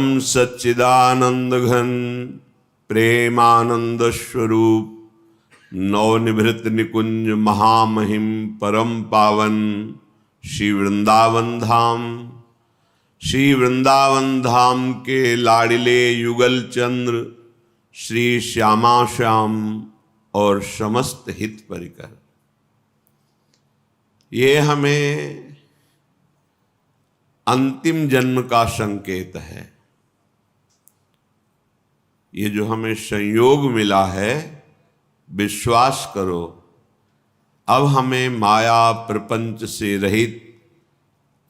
परम सच्चिदानंद घन प्रेमानंद स्वरूप नवनिभृत निकुंज महामहिम परम पावन श्री वृंदावन धाम के लाडिले युगल चंद्र श्री श्यामा श्याम और समस्त हित परिकर, ये हमें अंतिम जन्म का संकेत है। ये जो हमें संयोग मिला है, विश्वास करो अब हमें माया प्रपंच से रहित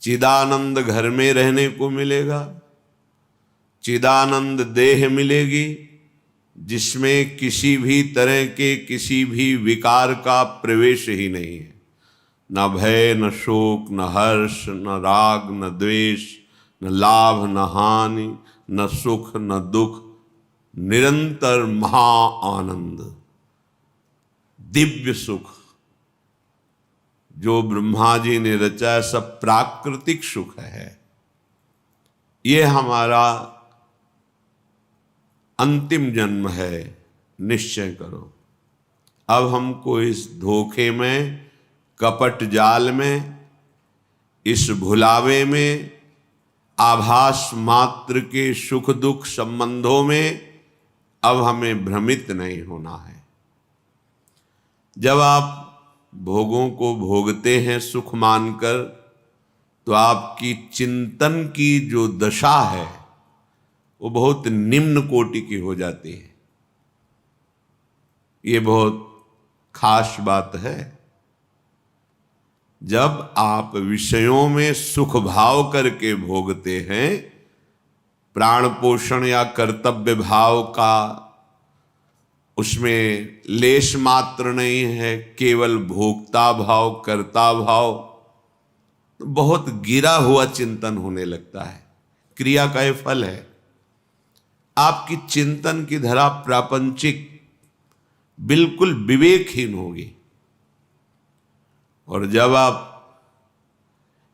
चिदानंद घर में रहने को मिलेगा। चिदानंद देह मिलेगी जिसमें किसी भी तरह के किसी भी विकार का प्रवेश ही नहीं है। न भय, न शोक, न हर्ष, न राग, न द्वेष, न लाभ, न हानि, न सुख, न दुख, निरंतर महा आनंद, दिव्य सुख जो ब्रह्मा जी ने रचा, सब प्राकृतिक सुख है। ये हमारा अंतिम जन्म है, निश्चय करो। अब हमको इस धोखे में, कपट जाल में, इस भुलावे में, आभास मात्र के सुख दुख संबंधों में अब हमें भ्रमित नहीं होना है। जब आप भोगों को भोगते हैं सुख मानकर, तो आपकी चिंतन की जो दशा है वो बहुत निम्न कोटि की हो जाती है। ये बहुत खास बात है। जब आप विषयों में सुख भाव करके भोगते हैं, प्राण पोषण या कर्तव्य भाव का उसमें लेश मात्र नहीं है, केवल भोक्ता भाव, कर्ता भाव, तो बहुत गिरा हुआ चिंतन होने लगता है। क्रिया का यह फल है। आपकी चिंतन की धरा प्रापंचिक, बिल्कुल विवेकहीन होगी। और जब आप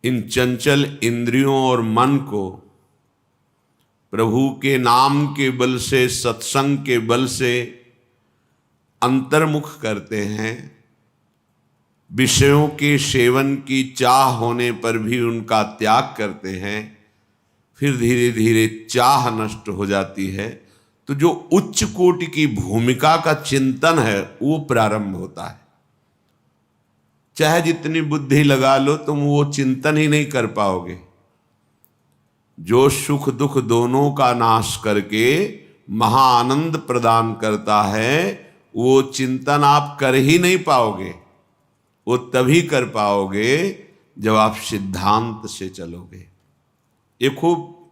इन चंचल इंद्रियों और मन को प्रभु के नाम के बल से, सत्संग के बल से अंतर्मुख करते हैं, विषयों के सेवन की चाह होने पर भी उनका त्याग करते हैं, फिर धीरे धीरे चाह नष्ट हो जाती है, तो जो उच्च कोटि की भूमिका का चिंतन है वो प्रारंभ होता है। चाहे जितनी बुद्धि लगा लो, तुम वो चिंतन ही नहीं कर पाओगे। जो सुख दुख दोनों का नाश करके महाआनंद प्रदान करता है, वो चिंतन आप कर ही नहीं पाओगे। वो तभी कर पाओगे जब आप सिद्धांत से चलोगे। ये खूब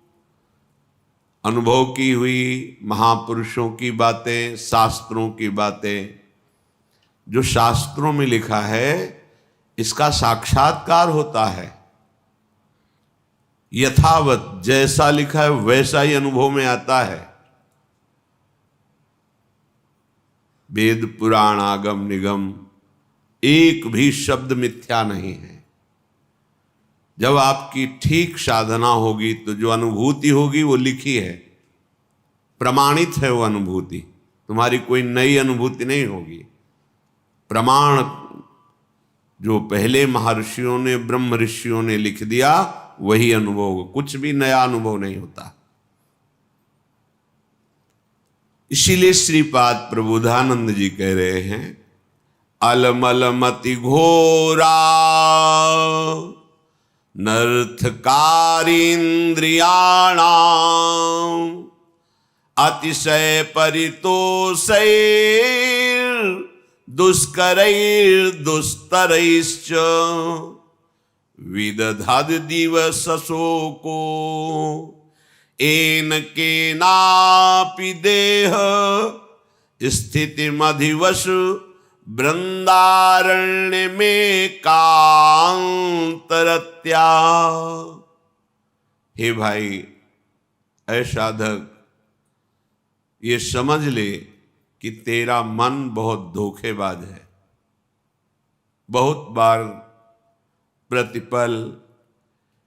अनुभव की हुई महापुरुषों की बातें, शास्त्रों की बातें, जो शास्त्रों में लिखा है इसका साक्षात्कार होता है। यथावत जैसा लिखा है वैसा ही अनुभव में आता है। वेद पुराण आगम निगम एक भी शब्द मिथ्या नहीं है। जब आपकी ठीक साधना होगी तो जो अनुभूति होगी वो लिखी है, प्रमाणित है वो अनुभूति। तुम्हारी कोई नई अनुभूति नहीं होगी। प्रमाण जो पहले महर्षियों ने, ब्रह्म ऋषियों ने लिख दिया वही अनुभव, कुछ भी नया अनुभव नहीं होता। इसीलिए श्रीपाद प्रबोधानंद जी कह रहे हैं, अलमल मति घोरा नर्थकारीन्द्रियाणाम् अतिशय परितोषैर् दुष्करैर्दुस्तरैश्च विदधद दिवसशोको येन केनापि देह स्थितिमधिवश वृंदारण्य में कांतरत्या। हे भाई, ऐ साधक, ये समझ ले कि तेरा मन बहुत धोखेबाज है। बहुत बार प्रतिपल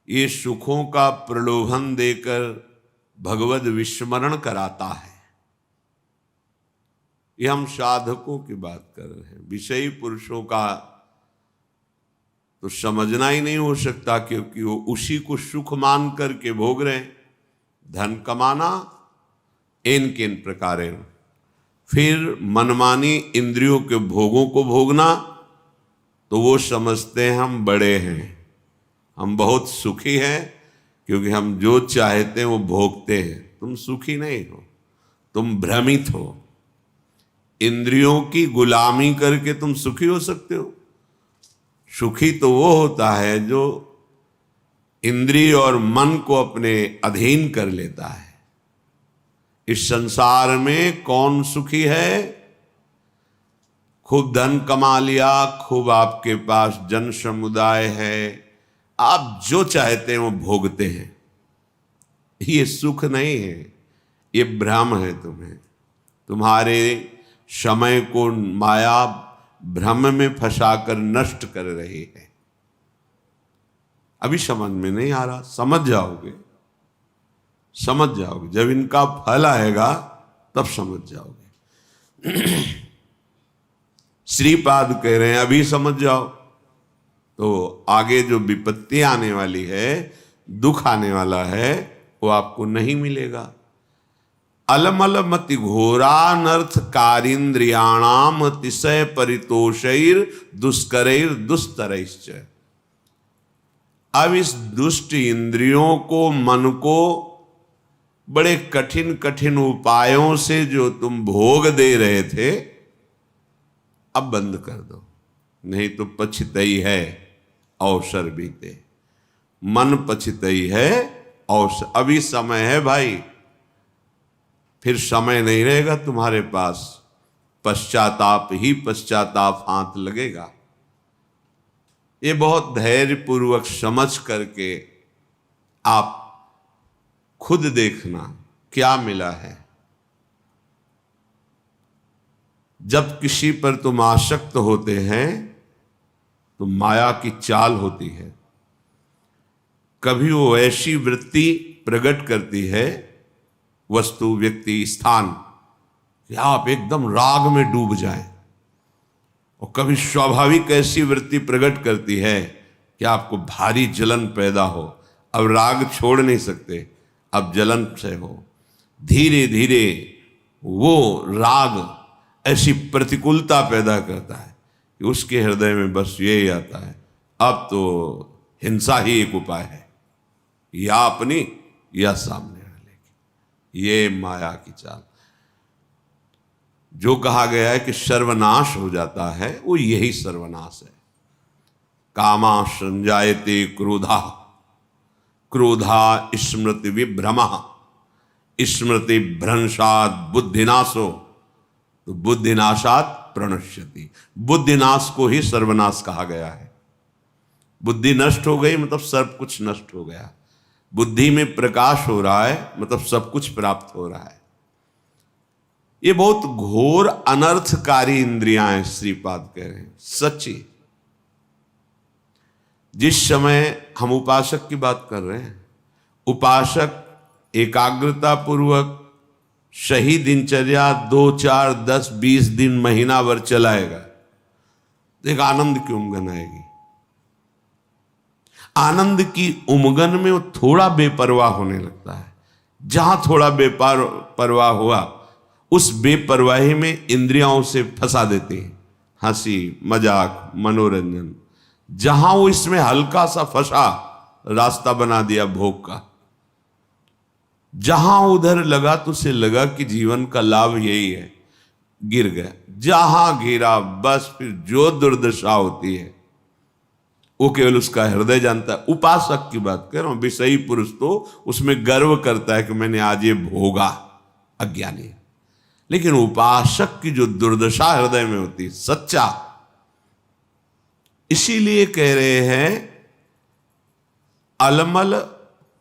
ये सुखों का प्रलोभन देकर भगवद विस्मरण कराता है। ये हम साधकों की बात कर रहे हैं। विषयी पुरुषों का तो समझना ही नहीं हो सकता, क्योंकि वो उसी को सुख मान करके भोग रहे हैं। धन कमाना इन किन प्रकारेण, फिर मनमानी इंद्रियों के भोगों को भोगना, तो वो समझते हैं हम बड़े हैं, हम बहुत सुखी हैं, क्योंकि हम जो चाहते हैं वो भोगते हैं। तुम सुखी नहीं हो, तुम भ्रमित हो। इंद्रियों की गुलामी करके तुम सुखी हो सकते हो? सुखी तो वो होता है जो इंद्रिय और मन को अपने अधीन कर लेता है। इस संसार में कौन सुखी है? खूब धन कमा लिया, खूब आपके पास जन समुदाय है, आप जो चाहते हैं वो भोगते हैं। ये सुख नहीं है, ये भ्रम है। तुम्हारे समय को माया भ्रम में फंसाकर नष्ट कर रही है। अभी समझ में नहीं आ रहा, समझ जाओगे, समझ जाओगे। जब इनका फल आएगा तब समझ जाओगे। श्रीपाद कह रहे हैं अभी समझ जाओ, तो आगे जो विपत्ति आने वाली है, दुख आने वाला है, वो आपको नहीं मिलेगा। अलमल मति घोरानर्थ कारिंद्रियाणाम अतिशय परितोषैर दुष्करैर दुस्तरैश्च। अब इस दुष्ट इंद्रियों को, मन को बड़े कठिन कठिन उपायों से जो तुम भोग दे रहे थे, अब बंद कर दो, नहीं तो पछतई है अवसर बीते। मन पछतई है अवसर। अभी समय है भाई, फिर समय नहीं रहेगा तुम्हारे पास। पश्चाताप ही पश्चाताप हाथ लगेगा। ये बहुत धैर्यपूर्वक समझ करके आप खुद देखना क्या मिला है। जब किसी पर तुम आसक्त होते हैं तो माया की चाल होती है। कभी वो ऐसी वृत्ति प्रकट करती है, वस्तु, व्यक्ति, स्थान, कि आप एकदम राग में डूब जाएं। और कभी स्वाभाविक ऐसी वृत्ति प्रकट करती है कि आपको भारी जलन पैदा हो। अब राग छोड़ नहीं सकते, अब जलन से हो। धीरे धीरे वो राग ऐसी प्रतिकूलता पैदा करता है कि उसके हृदय में बस यही आता है, अब तो हिंसा ही एक उपाय है, या अपनी या सामने वाले की। ये माया की चाल। जो कहा गया है कि सर्वनाश हो जाता है, वो यही सर्वनाश है। कामा संजायते क्रोधा, क्रोधा स्मृति विभ्रमा, स्मृति भ्रंशात बुद्धिनाशो, तो बुद्धिनाशात प्रणश्यति। बुद्धिनाश को ही सर्वनाश कहा गया है। बुद्धि नष्ट हो गई मतलब सब कुछ नष्ट हो गया। बुद्धि में प्रकाश हो रहा है मतलब सब कुछ प्राप्त हो रहा है। ये बहुत घोर अनर्थकारी इंद्रियां हैं, श्रीपाद कह रहे हैं। सच्ची, जिस समय हम उपासक की बात कर रहे हैं, उपासक एकाग्रता पूर्वक सही दिनचर्या 2, 4, 10, 20 दिन, महीना भर चलाएगा, एक आनंद की उमगन आएगी। आनंद की उमगन में वो थोड़ा बेपरवाह होने लगता है। जहां थोड़ा बेपरवाह हुआ, उस बेपरवाही में इंद्रियों से फंसा देते हैं। हंसी, मजाक, मनोरंजन। जहां वो इसमें हल्का सा फंसा, रास्ता बना दिया भोग का। जहां उधर लगा तो उसे लगा कि जीवन का लाभ यही है, गिर गया। जहां गिरा बस फिर जो दुर्दशा होती है वो केवल उसका हृदय जानता है। उपासक की बात कर रहा हूं। विषयी पुरुष तो उसमें गर्व करता है कि मैंने आज ये भोगा, अज्ञानी। लेकिन उपासक की जो दुर्दशा हृदय में होती है, सच्चा, इसीलिए कह रहे हैं अलमल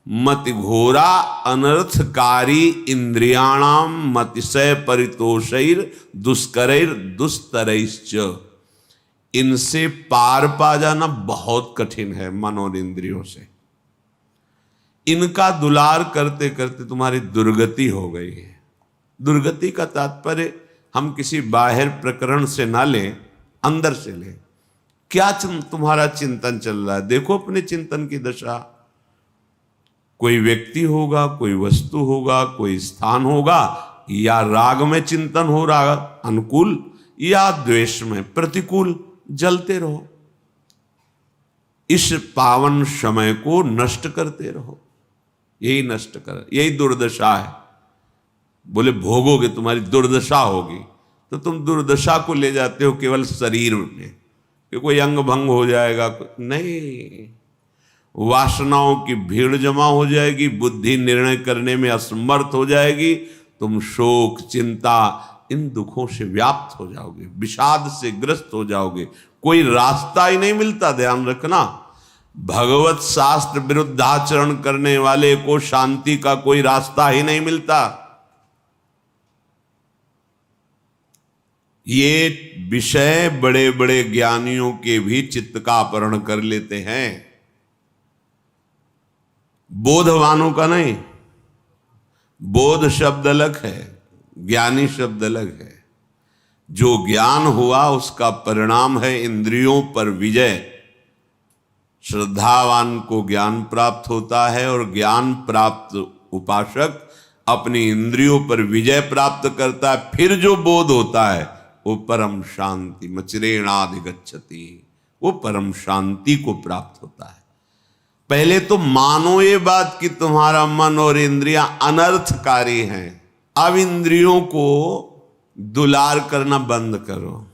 मति घोरा अनर्थकारी इंद्रियाणाम मतिशय परितोषैर दुष्करैर दुस्तरैश्च। इनसे पार पा जाना बहुत कठिन है, मन और इंद्रियों से। इनका दुलार करते करते तुम्हारी दुर्गति हो गई है। दुर्गति का तात्पर्य हम किसी बाहर प्रकरण से ना लें, अंदर से लें। क्या तुम्हारा चिंतन चल रहा है? देखो अपने चिंतन की दशा। कोई व्यक्ति होगा, कोई वस्तु होगा, कोई स्थान होगा, या राग में चिंतन हो रहा अनुकूल, या द्वेष में प्रतिकूल, जलते रहो। इस पावन समय को नष्ट करते रहो। यही नष्ट कर, यही दुर्दशा है। बोले भोगोगे तुम्हारी दुर्दशा होगी, तो तुम दुर्दशा को ले जाते हो केवल शरीर में कि कोई अंग भंग हो जाएगा। नहीं, वासनाओं की भीड़ जमा हो जाएगी, बुद्धि निर्णय करने में असमर्थ हो जाएगी, तुम शोक चिंता इन दुखों से व्याप्त हो जाओगे, विषाद से ग्रस्त हो जाओगे, कोई रास्ता ही नहीं मिलता। ध्यान रखना, भगवत शास्त्र विरुद्धाचरण करने वाले को शांति का कोई रास्ता ही नहीं मिलता। ये विषय बड़े बड़े ज्ञानियों के भी चित्त का अपहरण कर लेते हैं, बोधवानों का नहीं। बोध शब्द अलग है, ज्ञानी शब्द अलग है। जो ज्ञान हुआ उसका परिणाम है इंद्रियों पर विजय। श्रद्धावान को ज्ञान प्राप्त होता है और ज्ञान प्राप्त उपासक अपनी इंद्रियों पर विजय प्राप्त करता है। फिर जो बोध होता है वो परम शांति मचिरेणाधिगच्छति, वो परम शांति को प्राप्त होता है। पहले तो मानो ये बात कि तुम्हारा मन और इंद्रियां अनर्थकारी हैं। अब इंद्रियों को दुलार करना बंद करो,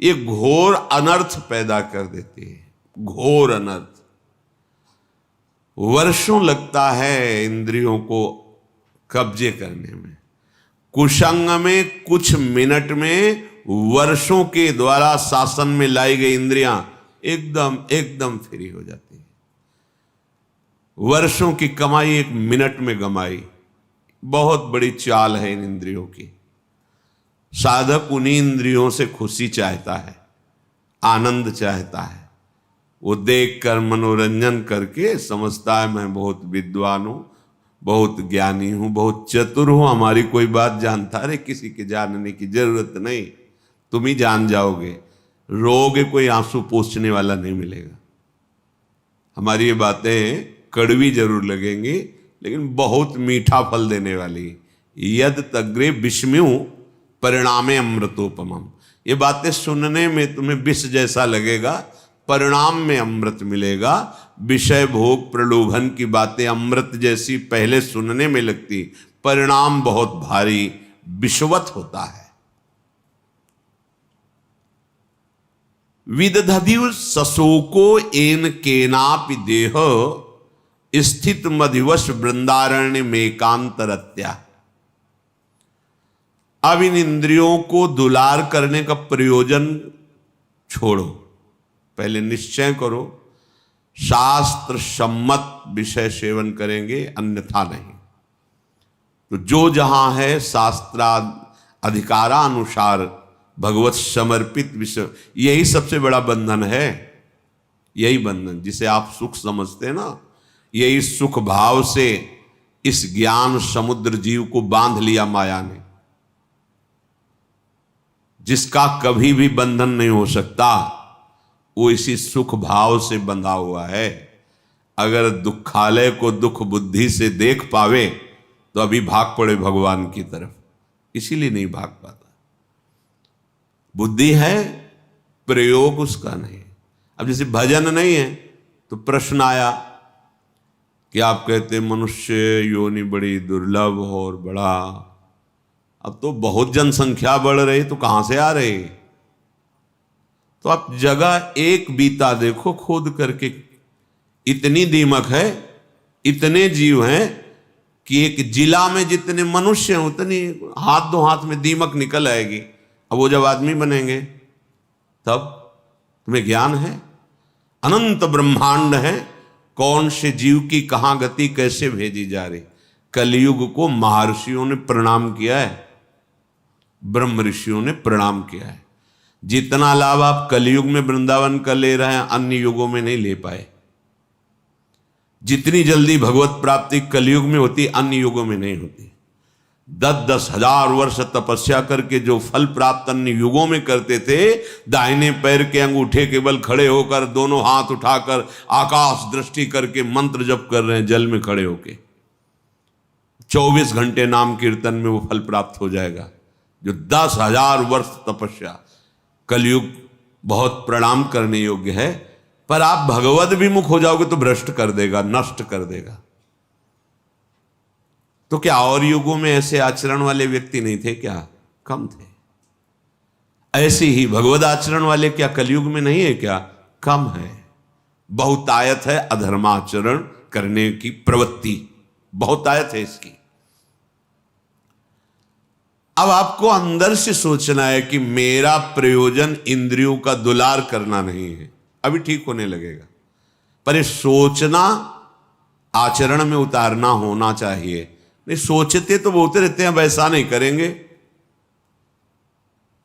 ये घोर अनर्थ पैदा कर देती है, घोर अनर्थ। वर्षों लगता है इंद्रियों को कब्जे करने में, कुसंग में कुछ मिनट में वर्षों के द्वारा शासन में लाई गई इंद्रियां एकदम फ्री हो जाती है। वर्षों की कमाई एक मिनट में गमाई। बहुत बड़ी चाल है इन इंद्रियों की। साधक उन्हीं इंद्रियों से खुशी चाहता है, आनंद चाहता है। वो देखकर मनोरंजन करके समझता है मैं बहुत विद्वान हूं, बहुत ज्ञानी हूं, बहुत चतुर हूं, हमारी कोई बात जानता। अरे किसी के जानने की जरूरत नहीं, तुम ही जान जाओगे। रोगे कोई आंसू पोंछने वाला नहीं मिलेगा। हमारी ये बातें कड़वी जरूर लगेंगी लेकिन बहुत मीठा फल देने वाली। यद तग्रे विषम्यु परिणामे अमृतोपमम। ये बातें सुनने में तुम्हें विष जैसा लगेगा, परिणाम में अमृत मिलेगा। विषय भोग प्रलोभन की बातें अमृत जैसी पहले सुनने में लगती, परिणाम बहुत भारी विषवत होता है। विदधदिव सशोको एन केनापि देह स्थित मधिवश वृंदारण्य में कांतरत्या। अब इन इंद्रियों को दुलार करने का प्रयोजन छोड़ो, पहले निश्चय करो शास्त्र सम्मत विषय सेवन करेंगे, अन्यथा नहीं। तो जो जहां है शास्त्रा अधिकारानुसार भगवत समर्पित विषय, यही सबसे बड़ा बंधन है। यही बंधन जिसे आप सुख समझते हैं ना, यही सुख भाव से इस ज्ञान समुद्र जीव को बांध लिया माया ने, जिसका कभी भी बंधन नहीं हो सकता। वो इसी सुख भाव से बंधा हुआ है। अगर दुखालय को दुख बुद्धि से देख पावे तो अभी भाग पड़े भगवान की तरफ, इसीलिए नहीं भाग पाता। बुद्धि है, प्रयोग उसका नहीं। अब जैसे भजन नहीं है तो प्रश्न आया कि आप कहते मनुष्य योनि बड़ी दुर्लभ और बड़ा, अब तो बहुत जनसंख्या बढ़ रही तो कहां से आ रही? तो आप जगह एक बीता देखो खोद करके, इतनी दीमक है, इतने जीव हैं कि एक जिला में जितने मनुष्य हैं उतनी हाथ दो हाथ में दीमक निकल आएगी। अब वो जब आदमी बनेंगे तब तुम्हें ज्ञान है, अनंत ब्रह्मांड है, कौन से जीव की कहां गति कैसे भेजी जा रही। कलयुग को महर्षियों ने प्रणाम किया है, ब्रह्म ऋषियों ने प्रणाम किया है। जितना लाभ आप कलयुग में वृंदावन का ले रहे हैं अन्य युगों में नहीं ले पाए। जितनी जल्दी भगवत प्राप्ति कलयुग में होती अन्य युगों में नहीं होती। 10-10 हजार वर्ष तपस्या करके जो फल प्राप्त अन्य युगों में करते थे, दाहिने पैर के अंगूठे के बल खड़े होकर, दोनों हाथ उठाकर आकाश दृष्टि करके मंत्र जप कर रहे हैं, जल में खड़े होके 24 घंटे नाम कीर्तन में वो फल प्राप्त हो जाएगा। जो 10,000 वर्ष तपस्या, कलयुग बहुत प्रणाम करने योग्य है, पर आप भगवद विमुख हो जाओगे तो भ्रष्ट कर देगा, नष्ट कर देगा। तो क्या और युगों में ऐसे आचरण वाले व्यक्ति नहीं थे क्या? कम थे। ऐसे ही भगवद आचरण वाले क्या कलयुग में नहीं है क्या? कम है। बहुतायत है अधर्माचरण करने की प्रवृत्ति, बहुतायत है इसकी। अब आपको अंदर से सोचना है कि मेरा प्रयोजन इंद्रियों का दुलार करना नहीं है, अभी ठीक होने लगेगा। पर ये सोचना आचरण में उतारना होना चाहिए। नहीं सोचते तो बोलते रहते हैं वैसा नहीं करेंगे,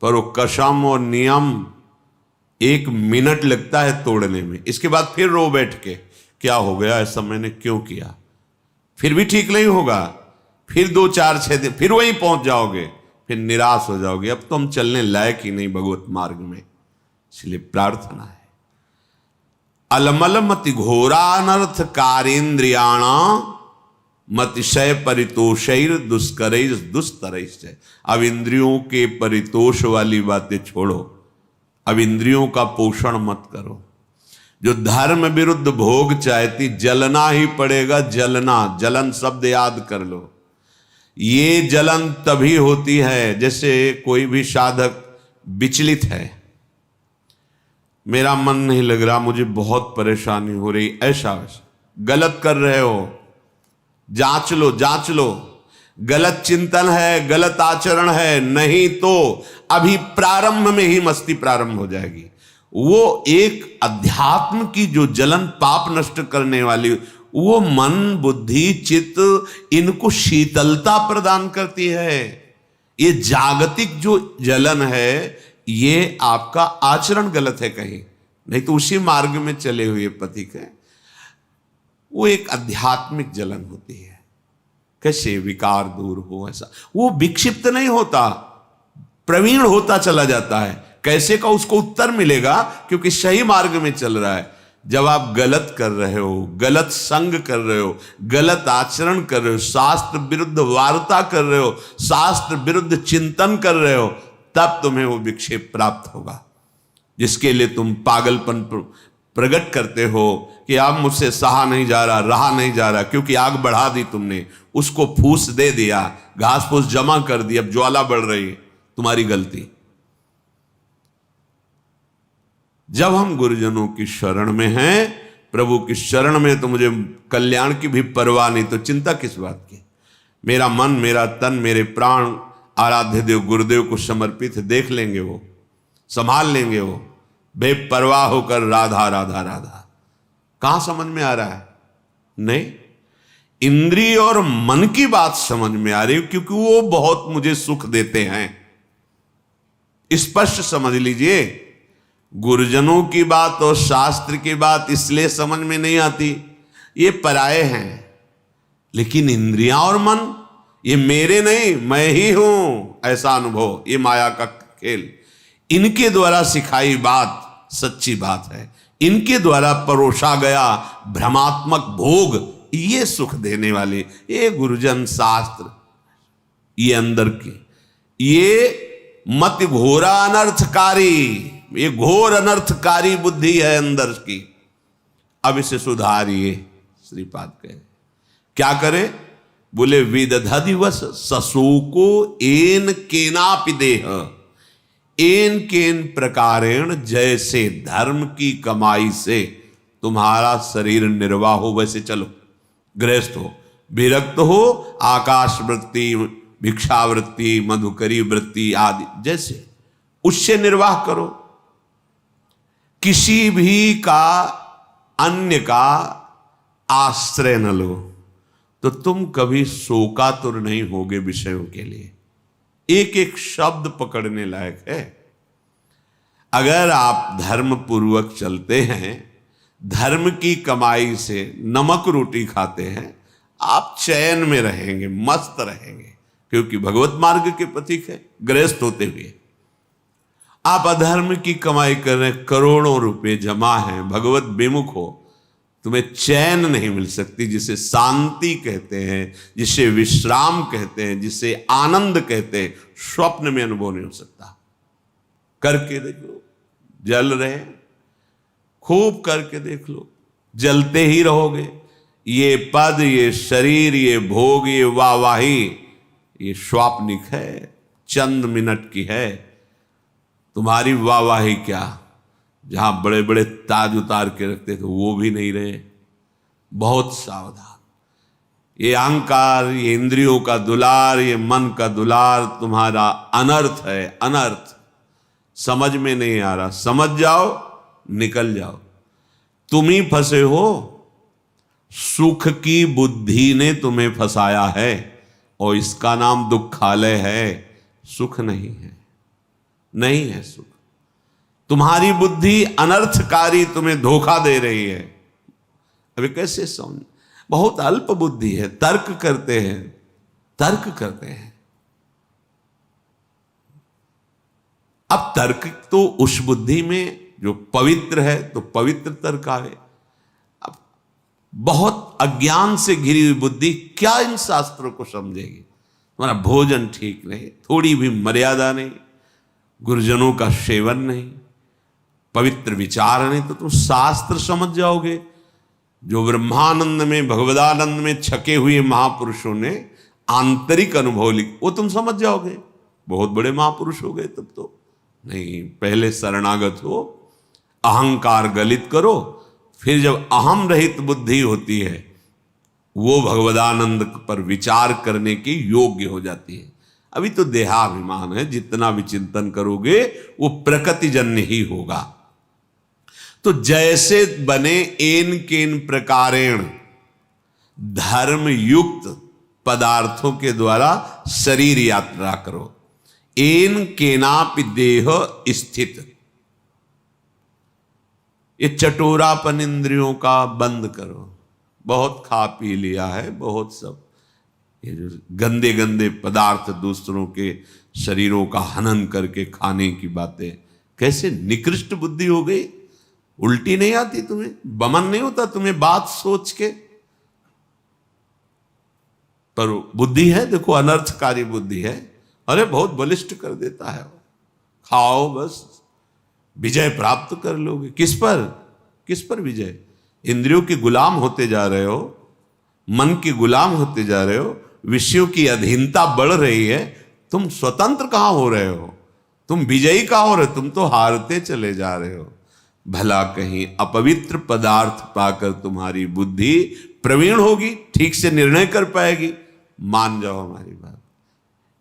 पर वो कसम और नियम 1 मिनट लगता है तोड़ने में। इसके बाद फिर रो बैठ के क्या हो गया, ऐसा मैंने क्यों किया, फिर भी ठीक नहीं होगा। फिर 2-4-6 दिन फिर वहीं पहुंच जाओगे, फिर निराश हो जाओगे, अब तो हम चलने लायक ही नहीं भगवत मार्ग में। इसलिए प्रार्थना है, अलमल मति घोरानर्थ कारेन्द्रियाणा मतिशय परितोषैर दुष्करैर दुस्तरैश्च। अब इंद्रियों के परितोष वाली बातें छोड़ो, अब इंद्रियों का पोषण मत करो। जो धर्म विरुद्ध भोग चाहती, जलना ही पड़ेगा, जलना, जलन शब्द याद कर लो। ये जलन तभी होती है जैसे कोई भी साधक विचलित है, मेरा मन नहीं लग रहा, मुझे बहुत परेशानी हो रही, ऐसा वैसा, गलत कर रहे हो, जांच लो, जांच लो, गलत चिंतन है, गलत आचरण है, नहीं तो अभी प्रारंभ में ही मस्ती प्रारंभ हो जाएगी। वो एक अध्यात्म की जो जलन पाप नष्ट करने वाली, वो मन बुद्धि चित्त इनको शीतलता प्रदान करती है। ये जागतिक जो जलन है, ये आपका आचरण गलत है कहीं, नहीं तो उसी मार्ग में चले हुए पथिक है। वो एक आध्यात्मिक जलन होती है। कैसे विकार दूर हो, ऐसा वो विक्षिप्त नहीं होता, प्रवीण होता चला जाता है। कैसे का उसको उत्तर मिलेगा, क्योंकि सही मार्ग में चल रहा है। जब आप गलत कर रहे हो, गलत संग कर रहे हो, गलत आचरण कर रहे हो, शास्त्र विरुद्ध वार्ता कर रहे हो, शास्त्र विरुद्ध चिंतन कर रहे हो, तब तुम्हें वो विक्षेप प्राप्त होगा, जिसके लिए तुम पागलपन प्रकट करते हो कि अब मुझसे सहा नहीं जा रहा, रहा नहीं जा रहा, क्योंकि आग बढ़ा दी तुमने, उसको फूस दे दिया, घास फूस जमा कर दी, अब ज्वाला बढ़ रही है, तुम्हारी गलती। जब हम गुरुजनों की शरण में हैं, प्रभु की शरण में, तो मुझे कल्याण की भी परवाह नहीं, तो चिंता किस बात की। मेरा मन, मेरा तन, मेरे प्राण आराध्य देव गुरुदेव को समर्पित, देख लेंगे वो, संभाल लेंगे वो, बेपरवाह होकर राधा राधा राधा। कहां समझ में आ रहा है? नहीं, इंद्रिय और मन की बात समझ में आ रही है, क्योंकि वो बहुत मुझे सुख देते हैं। स्पष्ट समझ लीजिए, गुरुजनों की बात और शास्त्र की बात इसलिए समझ में नहीं आती, ये पराये हैं। लेकिन इंद्रियां और मन, ये मेरे नहीं, मैं ही हूं, ऐसा अनुभव, ये माया का खेल, इनके द्वारा सिखाई बात सच्ची बात है। इनके द्वारा परोसा गया भ्रमात्मक भोग, ये सुख देने वाले, ये गुरुजन शास्त्र, ये अंदर की, ये मत घोरा अनर्थकारी, ये घोर अनर्थकारी बुद्धि है अंदर की। अब इसे सुधारिए, श्रीपाद कहे। क्या करे? बोले विदधदिवस सशोको एन केनापि देह, एन केन प्रकारेण, जैसे धर्म की कमाई से तुम्हारा शरीर निर्वाह हो वैसे चलो। गृहस्थ हो, विरक्त हो, आकाश वृत्ति, भिक्षावृत्ति, मधुकरी वृत्ति आदि, जैसे उससे निर्वाह करो। किसी भी का, अन्य का आश्रय न लो, तो तुम कभी शोकातुर नहीं होगे विषयों के लिए। एक एक शब्द पकड़ने लायक है। अगर आप धर्म पूर्वक चलते हैं, धर्म की कमाई से नमक रोटी खाते हैं, आप चैन में रहेंगे, मस्त रहेंगे, क्योंकि भगवत मार्ग के पथिक है। गृहस्थ होते हुए आप अधर्म की कमाई कर रहे हैं, करोड़ों रुपए जमा हैं, भगवत विमुख हो, तुम्हें चैन नहीं मिल सकती, जिसे शांति कहते हैं, जिसे विश्राम कहते हैं, जिसे आनंद कहते हैं, स्वप्न में अनुभव नहीं हो सकता। करके देख लो, जल रहे, खूब करके देख लो, जलते ही रहोगे। ये पद, ये शरीर, ये भोग, ये वाहवाही, ये स्वाप्निक है, चंद मिनट की है। तुम्हारी वाहवाही क्या, जहां बड़े बड़े ताज उतार के रखते थे वो भी नहीं रहे। बहुत सावधान। ये अहंकार, ये इंद्रियों का दुलार, ये मन का दुलार तुम्हारा अनर्थ है, अनर्थ। समझ में नहीं आ रहा, समझ जाओ, निकल जाओ। तुम ही फंसे हो, सुख की बुद्धि ने तुम्हें फंसाया है, और इसका नाम दुखालय है, सुख नहीं है, नहीं है सुख। तुम्हारी बुद्धि अनर्थकारी तुम्हें धोखा दे रही है। अभी कैसे समझ, बहुत अल्प बुद्धि है, तर्क करते हैं, तर्क करते हैं। अब तर्क तो उस बुद्धि में जो पवित्र है, तो पवित्र तर्क आवे। अब बहुत अज्ञान से घिरी हुई बुद्धि क्या इन शास्त्रों को समझेगी? तुम्हारा भोजन ठीक नहीं, थोड़ी भी मर्यादा नहीं, गुरुजनों का सेवन नहीं, पवित्र विचार नहीं, तो तुम शास्त्र समझ जाओगे। जो ब्रह्मानंद में, भगवदानंद में छके हुए महापुरुषों ने आंतरिक अनुभव लिख, वो तुम समझ जाओगे, बहुत बड़े महापुरुष हो गए तब तो। नहीं, पहले शरणागत हो, अहंकार गलित करो, फिर जब अहम रहित बुद्धि होती है, वो भगवदानंद पर विचार करने की योग्य हो जाती है। अभी तो देहाभिमान है, जितना भी चिंतन करोगे वो प्रकृतिजन्य ही होगा। तो जैसे बने एन केन प्रकारेण धर्म युक्त पदार्थों के द्वारा शरीर यात्रा करो। एन केनापि देह स्थित, ये चटोरापन इंद्रियों का बंद करो। बहुत खा पी लिया है, बहुत सब ये जो गंदे गंदे पदार्थ, दूसरों के शरीरों का हनन करके खाने की बातें, कैसे निकृष्ट बुद्धि हो गई। उल्टी नहीं आती तुम्हें, बमन नहीं होता तुम्हें बात सोच के, पर बुद्धि है, देखो अनर्थकारी बुद्धि है। अरे बहुत बलिष्ठ कर देता है, खाओ बस, विजय प्राप्त कर लोगे। किस पर, किस पर विजय? इंद्रियों के गुलाम होते जा रहे हो, मन के गुलाम होते जा रहे हो, विषयों की अधीनता बढ़ रही है। तुम स्वतंत्र कहां हो रहे हो, तुम विजयी कहां हो रहे हो, तुम तो हारते चले जा रहे हो। भला कहीं अपवित्र पदार्थ पाकर तुम्हारी बुद्धि प्रवीण होगी, ठीक से निर्णय कर पाएगी? मान जाओ हमारी बात,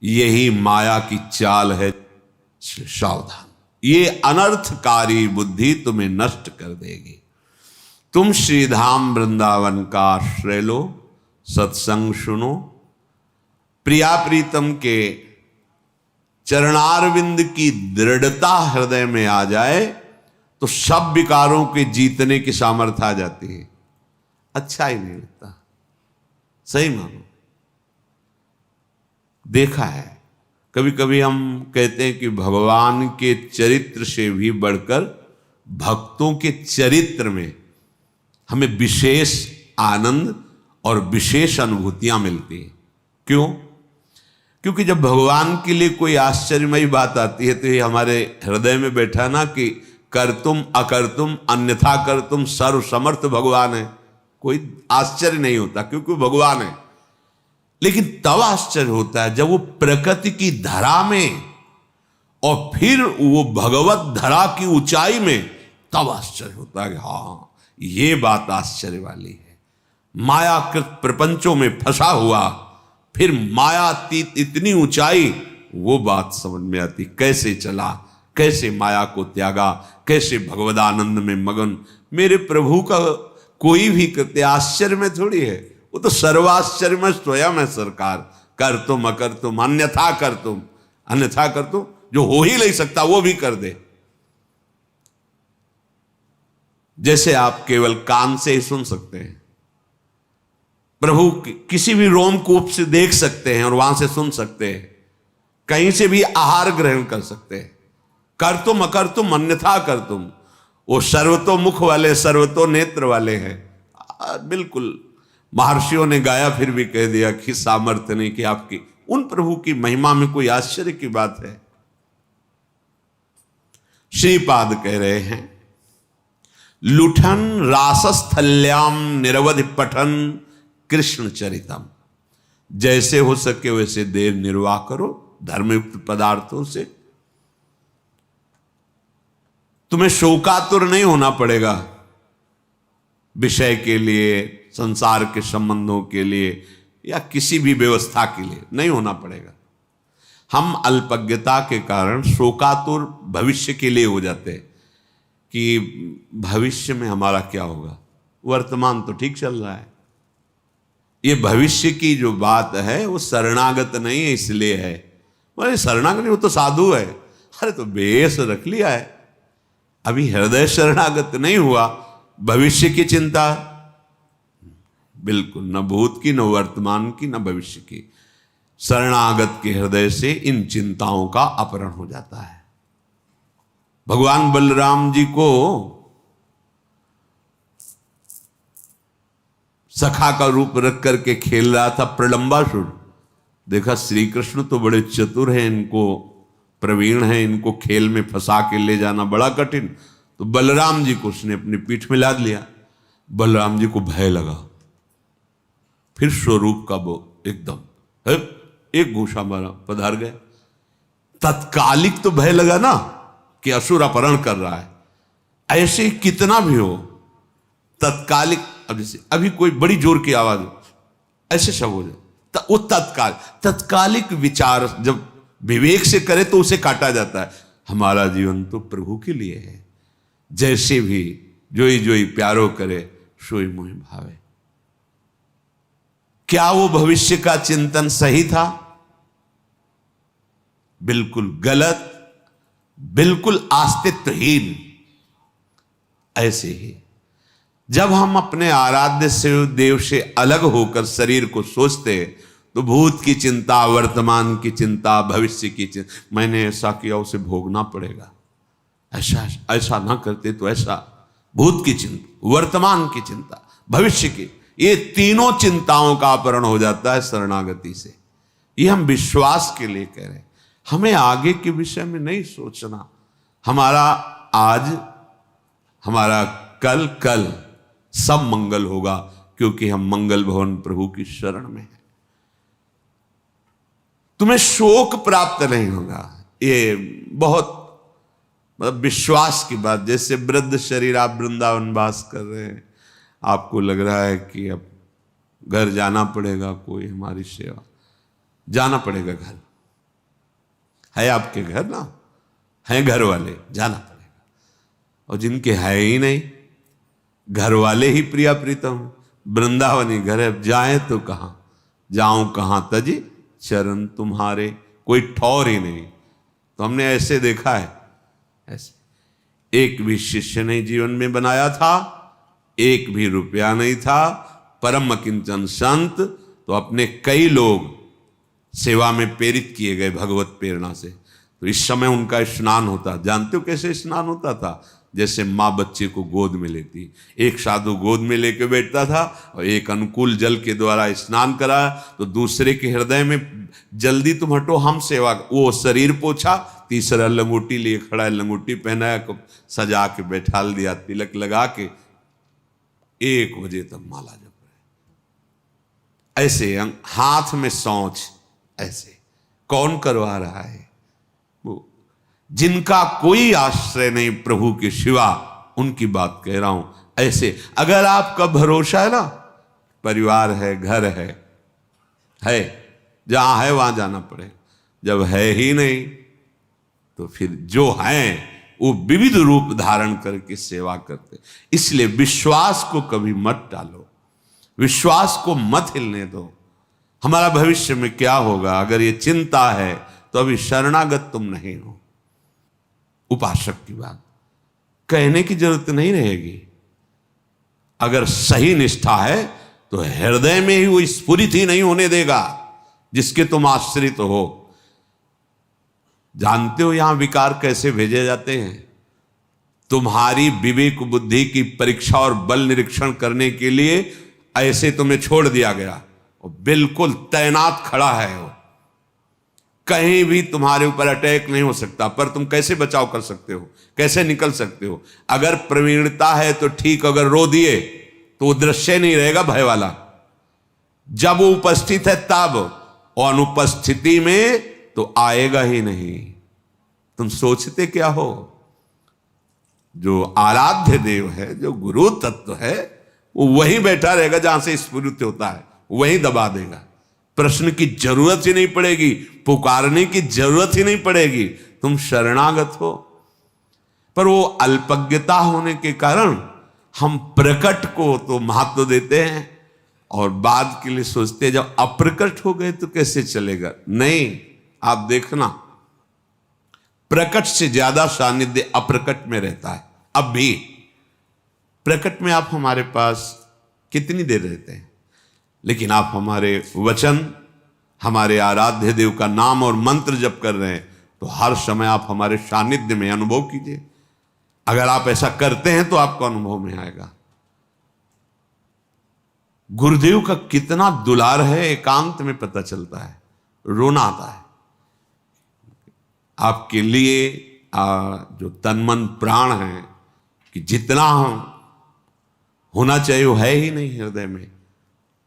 यही माया की चाल है। सावधान, ये अनर्थकारी बुद्धि तुम्हें नष्ट कर देगी। तुम श्रीधाम वृंदावन का आश्रय लो, सत्संग सुनो, प्रिया प्रीतम के चरणारविंद की दृढ़ता हृदय में आ जाए तो सब विकारों के जीतने की सामर्थ्य आ जाती है। अच्छा ही नहीं लगता, सही मानो। देखा है, कभी कभी हम कहते हैं कि भगवान के चरित्र से भी बढ़कर भक्तों के चरित्र में हमें विशेष आनंद और विशेष अनुभूतियां मिलती हैं। क्यों? क्योंकि जब भगवान के लिए कोई आश्चर्यमयी बात आती है तो ये हमारे हृदय में बैठा ना कि कर्तुम अकर्तुम अन्यथा कर्तुम सर्व समर्थ भगवान है, कोई आश्चर्य नहीं होता क्योंकि भगवान है। लेकिन तब आश्चर्य होता है जब वो प्रकृति की धरा में और फिर वो भगवत धरा की ऊंचाई में, तब आश्चर्य होता है कि हाँ, ये बात आश्चर्य वाली है। मायाकृत प्रपंचों में फंसा हुआ, फिर मायातीत इतनी ऊंचाई, वो बात समझ में आती। कैसे चला, कैसे माया को त्यागा, कैसे भगवदानंद में मगन। मेरे प्रभु का कोई भी कृत्य आश्चर्य में थोड़ी है, वो तो सर्वाश्चर्य में स्वयं है सरकार। कर तुम अकर तुम अन्यथा कर तुम, अन्यथा कर तुम, जो हो ही नहीं सकता वो भी कर दे। जैसे आप केवल कान से ही सुन सकते हैं, प्रभु किसी भी रोमकूप से देख सकते हैं और वहां से सुन सकते हैं, कहीं से भी आहार ग्रहण कर सकते हैं। कर तुम अकर तुम अन्यथा कर तुम, वो सर्वतो मुख वाले सर्वतो नेत्र वाले हैं। बिल्कुल महर्षियों ने गाया, फिर भी कह दिया कि सामर्थ्य नहीं कि आपकी उन प्रभु की महिमा में कोई आश्चर्य की बात है। श्रीपाद कह रहे हैं, लुठन रासस्थल्याम निरवधि पठन कृष्ण चरितम। जैसे हो सके वैसे देर निर्वाह करो धर्मयुक्त पदार्थों से। तुम्हें शोकातुर नहीं होना पड़ेगा विषय के लिए, संसार के संबंधों के लिए या किसी भी व्यवस्था के लिए नहीं होना पड़ेगा। हम अल्पज्ञता के कारण शोकातुर भविष्य के लिए हो जाते हैं कि भविष्य में हमारा क्या होगा, वर्तमान तो ठीक चल रहा है। ये भविष्य की जो बात है वो शरणागत नहीं है, इसलिए है। बोले शरणागत नहीं, वो तो साधु है। अरे तो बेस रख लिया है, अभी हृदय शरणागत नहीं हुआ। भविष्य की चिंता बिल्कुल, न भूत की, न वर्तमान की, न भविष्य की। शरणागत के हृदय से इन चिंताओं का अपहरण हो जाता है। भगवान बलराम जी को सखा का रूप रख करके खेल रहा था प्रलंबासुर। देखा श्री कृष्ण तो बड़े चतुर हैं, इनको प्रवीण हैं, इनको खेल में फंसा के ले जाना बड़ा कठिन। तो बलराम जी को उसने अपनी पीठ में लाद लिया। बलराम जी को भय लगा, फिर स्वरूप का वो एकदम एक घूसा मारा, पधार गए। तत्कालिक तो भय लगा ना कि असुर अपहरण कर रहा है। ऐसे कितना भी हो तत्कालिक, अब जैसे अभी कोई बड़ी जोर की आवाज हो, ऐसे सब हो जाए, वो तत्कालिक विचार जब विवेक से करे तो उसे काटा जाता है। हमारा जीवन तो प्रभु के लिए है, जैसे भी जोई जोई प्यारो करे सोई मोहि भावे। क्या वो भविष्य का चिंतन सही था? बिल्कुल गलत, बिल्कुल अस्तित्वहीन। ऐसे ही जब हम अपने आराध्य से देव से अलग होकर शरीर को सोचते तो भूत की चिंता, वर्तमान की चिंता, भविष्य की चिंता, मैंने ऐसा किया उसे भोगना पड़ेगा, ऐसा ना करते तो ऐसा, भूत की चिंता, वर्तमान की चिंता, भविष्य की, ये तीनों चिंताओं का अपहरण हो जाता है शरणागति से। ये हम विश्वास के लिए कह रहे हैं, हमें आगे के विषय में नहीं सोचना। हमारा आज, हमारा कल, कल सब मंगल होगा, क्योंकि हम मंगल भवन प्रभु की शरण में हैं। तुम्हें शोक प्राप्त नहीं होगा, ये बहुत मतलब विश्वास की बात। जैसे वृद्ध शरीर, आप वृंदावन वास कर रहे हैं, आपको लग रहा है कि अब घर जाना पड़ेगा, कोई हमारी सेवा, जाना पड़ेगा। घर है आपके, घर ना है, घर वाले, जाना पड़ेगा। और जिनके है ही नहीं, घर वाले ही प्रिया प्रीतम, वृंदावनी घर है, जाए तो कहां, जाऊं कहां तजी चरण तुम्हारे, कोई ठौर ही नहीं। तो हमने ऐसे देखा है, ऐसे एक भी शिष्य नहीं जीवन में बनाया था, एक भी रुपया नहीं था, परम किंचन संत तो अपने कई लोग सेवा में प्रेरित किए गए भगवत प्रेरणा से। तो इस समय उनका स्नान होता, जानते हो कैसे स्नान होता था? जैसे माँ बच्चे को गोद में लेती, एक साधु गोद में लेके बैठता था और एक अनुकूल जल के द्वारा स्नान करा, तो दूसरे के हृदय में जल्दी तुम हटो, हम सेवा, वो शरीर पोछा, तीसरा लंगोटी लिए खड़ा है, लंगोटी पहनाया, सजा के बैठा दिया, तिलक लगा के 1 बजे तक माला जप रहे। ऐसे हाथ में सौंच, ऐसे कौन करवा रहा है? वो जिनका कोई आश्रय नहीं प्रभु के सिवा, उनकी बात कह रहा हूं। ऐसे अगर आपका भरोसा है ना, परिवार है, घर है, जहां है वहां जाना पड़े। जब है ही नहीं तो फिर जो हैं वो विविध रूप धारण करके सेवा करते। इसलिए विश्वास को कभी मत टालो, विश्वास को मत हिलने दो। हमारा भविष्य में क्या होगा, अगर ये चिंता है तो अभी शरणागत तुम नहीं हो। उपासक की बात कहने की जरूरत नहीं रहेगी, अगर सही निष्ठा है तो हृदय में ही वो स्फुरित ही नहीं होने देगा जिसके तुम आश्रित हो। जानते हो यहां विकार कैसे भेजे जाते हैं? तुम्हारी विवेक बुद्धि की परीक्षा और बल निरीक्षण करने के लिए ऐसे तुम्हें छोड़ दिया गया, और बिल्कुल तैनात खड़ा है वो, कहीं भी तुम्हारे ऊपर अटैक नहीं हो सकता। पर तुम कैसे बचाव कर सकते हो, कैसे निकल सकते हो? अगर प्रवीणता है तो ठीक, अगर रो दिए तो वो दृश्य नहीं रहेगा भय वाला। जब वो उपस्थित है तब, और अनुपस्थिति में तो आएगा ही नहीं। तुम सोचते क्या हो? जो आराध्य देव है, जो गुरु तत्व है, वो वहीं बैठा रहेगा जहां से स्फुरित होता है, वहीं दबा देगा। प्रश्न की जरूरत ही नहीं पड़ेगी, पुकारने की जरूरत ही नहीं पड़ेगी, तुम शरणागत हो। पर वो अल्पज्ञता होने के कारण हम प्रकट को तो महत्व देते हैं और बाद के लिए सोचते हैं जब अप्रकट हो गए तो कैसे चलेगा। नहीं, आप देखना, प्रकट से ज्यादा सानिध्य अप्रकट में रहता है। अब भी प्रकट में आप हमारे पास कितनी देर रहते हैं, लेकिन आप हमारे वचन, हमारे आराध्य देव का नाम और मंत्र जप कर रहे हैं तो हर समय आप हमारे सानिध्य में अनुभव कीजिए। अगर आप ऐसा करते हैं तो आपको अनुभव में आएगा। गुरुदेव का कितना दुलार है, एकांत में पता चलता है, रोना आता है। आपके लिए जो तन मन प्राण है कि जितना होना चाहिए वो है ही नहीं हृदय में,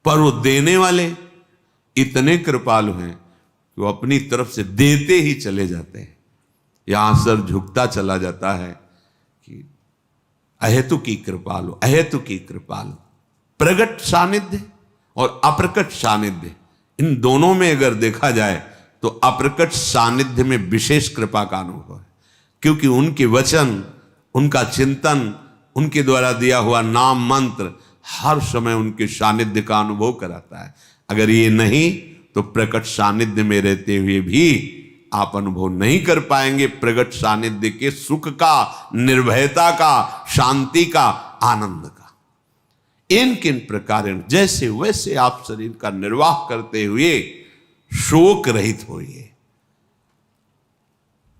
पर वो देने वाले इतने कृपालु हैं कि वो अपनी तरफ से देते ही चले जाते हैं। यहां सर झुकता चला जाता है कि अहेतु की कृपालु, अहेतु की कृपालु। प्रगट सानिध्य और अप्रकट सानिध्य, इन दोनों में अगर देखा जाए तो अप्रकट सानिध्य में विशेष कृपा का अनुभव है, क्योंकि उनके वचन, उनका चिंतन, उनके द्वारा दिया हुआ नाम मंत्र हर समय उनके सानिध्य का अनुभव कराता है। अगर ये नहीं तो प्रकट सानिध्य में रहते हुए भी आप अनुभव नहीं कर पाएंगे प्रकट सानिध्य के सुख का, निर्भयता का, शांति का, आनंद का। इन किन प्रकार जैसे वैसे आप शरीर का निर्वाह करते हुए शोक रहित होइए।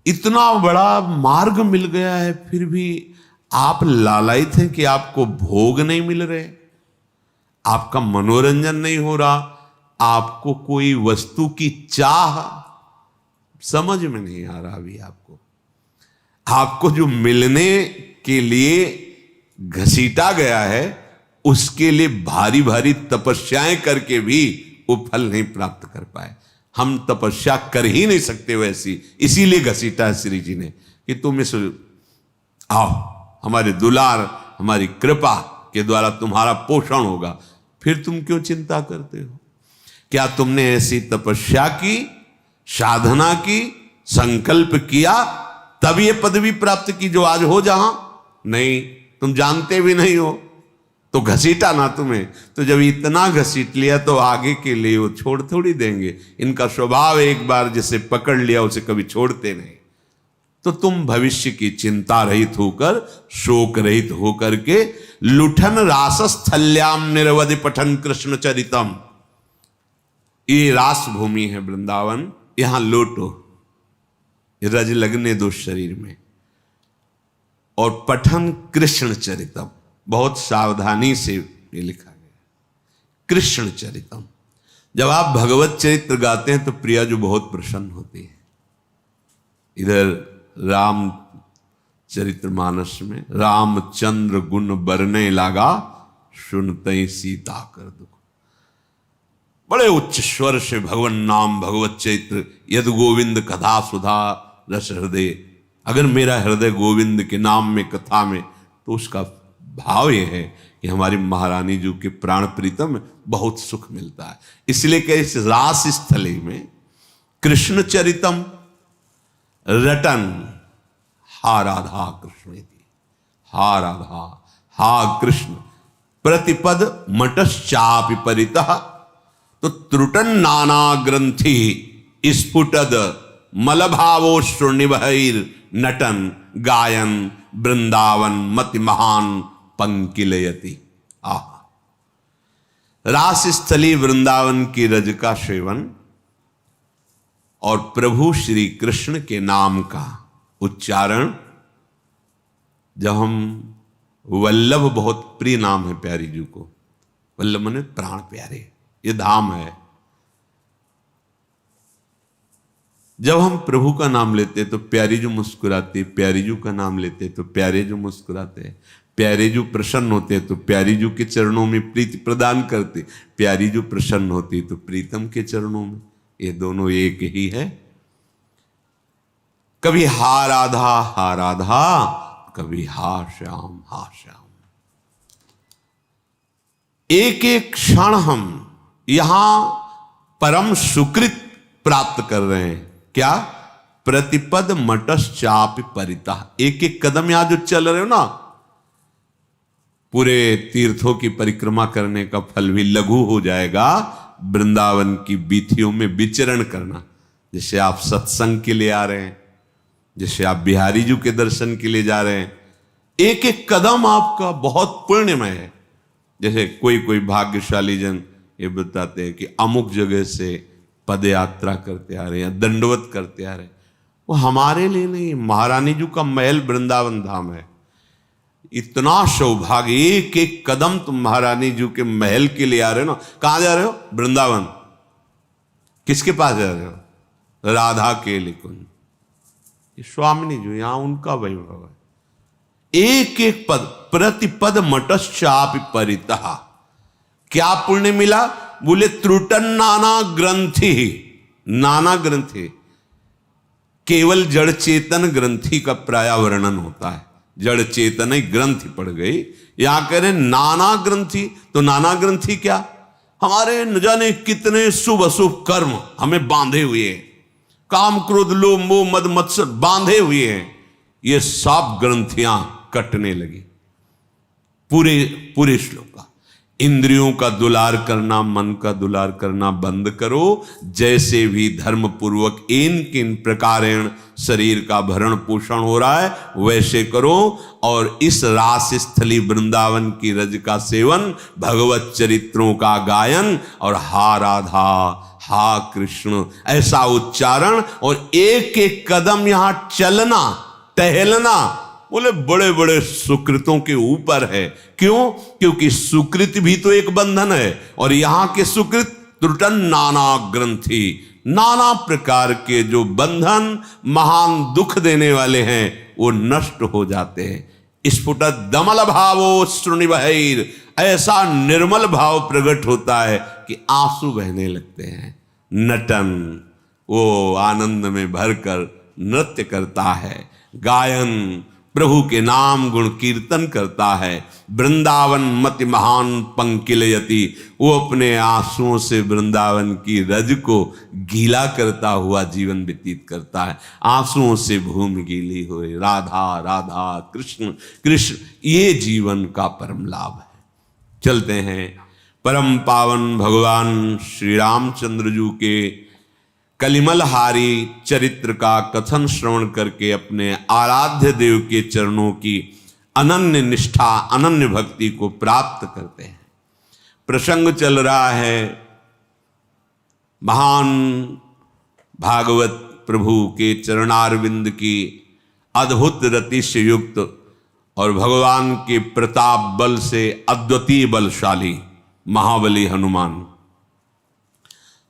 इतना बड़ा मार्ग मिल गया है, फिर भी आप लालायित हैं कि आपको भोग नहीं मिल रहे, आपका मनोरंजन नहीं हो रहा, आपको कोई वस्तु की चाह समझ में नहीं आ रहा। अभी आपको जो मिलने के लिए घसीटा गया है उसके लिए भारी भारी तपस्याएं करके भी वो फल नहीं प्राप्त कर पाए। हम तपस्या कर ही नहीं सकते वैसी, इसीलिए घसीटा है श्री जी ने कि तुम इस आओ, हमारे दुलार, हमारी कृपा के द्वारा तुम्हारा पोषण होगा। फिर तुम क्यों चिंता करते हो? क्या तुमने ऐसी तपस्या की, साधना की, संकल्प किया तब ये पदवी प्राप्त की जो आज हो जहां? नहीं, तुम जानते भी नहीं हो तो घसीटा ना तुम्हें। तो जब इतना घसीट लिया तो आगे के लिए वो छोड़ थोड़ी देंगे। इनका स्वभाव एक बार जिसे पकड़ लिया उसे कभी छोड़ते नहीं। तो तुम भविष्य की चिंता रहित होकर, शोक रहित होकर के लुठन रासस्थल्याम निरवधि पठन कृष्ण चरितम, ये रास भूमि है वृंदावन, यहां लौटो, रज लगने दो शरीर में, और पठन कृष्ण चरितम, बहुत सावधानी से ये लिखा गया कृष्ण चरितम। जब आप भगवत चरित्र गाते हैं तो प्रिया जो बहुत प्रसन्न होती है। इधर राम चरितमानस में रामचंद्र गुण बरने लागा, सुनते सीता कर दुख। बड़े उच्च स्वर से भगवन नाम भगवत चरित्र यद गोविंद कथा सुधा रस हृदय। अगर मेरा हृदय गोविंद के नाम में, कथा में, तो उसका भाव यह है कि हमारी महारानी जी के प्राण प्रीतम में बहुत सुख मिलता है। इसलिए कि इस रास स्थली में कृष्ण चरितम रटन, हा राधा कृष्ण थी, हा राधा, हा कृष्ण, प्रतिपद मटश्चापि परितः, तो त्रुटन नाना ग्रंथि स्फुटद मलभावोश्रुनिभैर नटन गायन वृंदावन मति महान पंकिलयति। आह, रास स्थली वृंदावन की रज का सेवन और प्रभु श्री कृष्ण के नाम का उच्चारण। जब हम वल्लभ, बहुत प्रिय नाम है प्यारी जी को, वल्लभ माने प्राण प्यारे, ये धाम है। जब हम प्रभु का नाम लेते तो प्यारी जो मुस्कुराती, प्यारी जू का नाम लेते तो प्यारे जो मुस्कुराते, प्यारे जो प्रसन्न होते तो प्यारी जू के चरणों में प्रीति प्रदान करते, प्यारी जो प्रसन्न होती तो प्रीतम के चरणों में। ये दोनों एक ही है। कभी हा राधा, कभी हा श्याम, हा श्याम। एक एक क्षण हम यहां परम सुकृत प्राप्त कर रहे हैं। क्या? प्रतिपद मटश्चाप परिता। एक एक कदम यहां जो चल रहे हो ना, पूरे तीर्थों की परिक्रमा करने का फल भी लघु हो जाएगा वृंदावन की बीथियों में विचरण करना। जैसे आप सत्संग के लिए आ रहे हैं, जैसे आप बिहारी जी के दर्शन के लिए जा रहे हैं, एक एक कदम आपका बहुत पुण्यमय है। जैसे कोई कोई भाग्यशाली जन ये बताते हैं कि अमुक जगह से पद यात्रा करते आ रहे हैं, दंडवत करते आ रहे हैं, वो हमारे लिए नहीं, महारानी जी का महल वृंदावन धाम है। इतना सौभाग्य, एक एक कदम तुम महारानी जी के महल के लिए आ रहे हो ना। कहां जा रहे हो? वृंदावन। किसके पास जा रहे हो? राधा के लिए। स्वामिनी जी, यहां उनका वैभव है। एक एक पद, प्रतिपद मटश्चाप परितः। क्या पुण्य मिला? बोले त्रुटन नाना ग्रंथि। नाना ग्रंथि केवल जड़ चेतन ग्रंथि का प्राय वर्णन होता है। जड़ चेतन ग्रंथि पड़ गई, यहां कह रहे नाना ग्रंथि। तो नाना ग्रंथि क्या? हमारे न जाने कितने शुभ अशुभ कर्म हमें बांधे हुए हैं, काम क्रोध लोभ मोह मद मत्सर बांधे हुए हैं। ये सब ग्रंथियां कटने लगी। पूरे श्लोक का इंद्रियों का दुलार करना, मन का दुलार करना बंद करो। जैसे भी धर्म पूर्वक इन किन प्रकारेण शरीर का भरण पोषण हो रहा है वैसे करो। और इस रास स्थली वृंदावन की रज का सेवन, भगवत चरित्रों का गायन और हा राधा हा कृष्ण ऐसा उच्चारण, और एक एक कदम यहां चलना टहलना, बोले बड़े बड़े सुकृतों के ऊपर है। क्यों? क्योंकि सुकृत भी तो एक बंधन है, और यहां के सुकृत त्रुटन नाना ग्रंथि, नाना प्रकार के जो बंधन महान दुख देने वाले हैं वो नष्ट हो जाते हैं। स्फुट दमल भावो श्रुनिवहैर, ऐसा निर्मल भाव प्रकट होता है कि आंसू बहने लगते हैं। नटन, वो आनंद में भरकर नृत्य करता है, गायन प्रभु के नाम गुण कीर्तन करता है। वृंदावन मति महान पंकिलयति, वो अपने आंसुओं से वृंदावन की रज को गीला करता हुआ जीवन व्यतीत करता है। आंसुओं से भूमि गीली हुई, राधा राधा कृष्ण कृष्ण, ये जीवन का परम लाभ है। चलते हैं परम पावन भगवान श्री रामचंद्र जी के कलिमलहारी चरित्र का कथन श्रवण करके अपने आराध्य देव के चरणों की अनन्य निष्ठा, अनन्य भक्ति को प्राप्त करते हैं। प्रसंग चल रहा है महान भागवत प्रभु के चरणारविंद की अद्भुत रति से युक्त और भगवान के प्रताप बल से अद्वितीय बलशाली महाबली हनुमान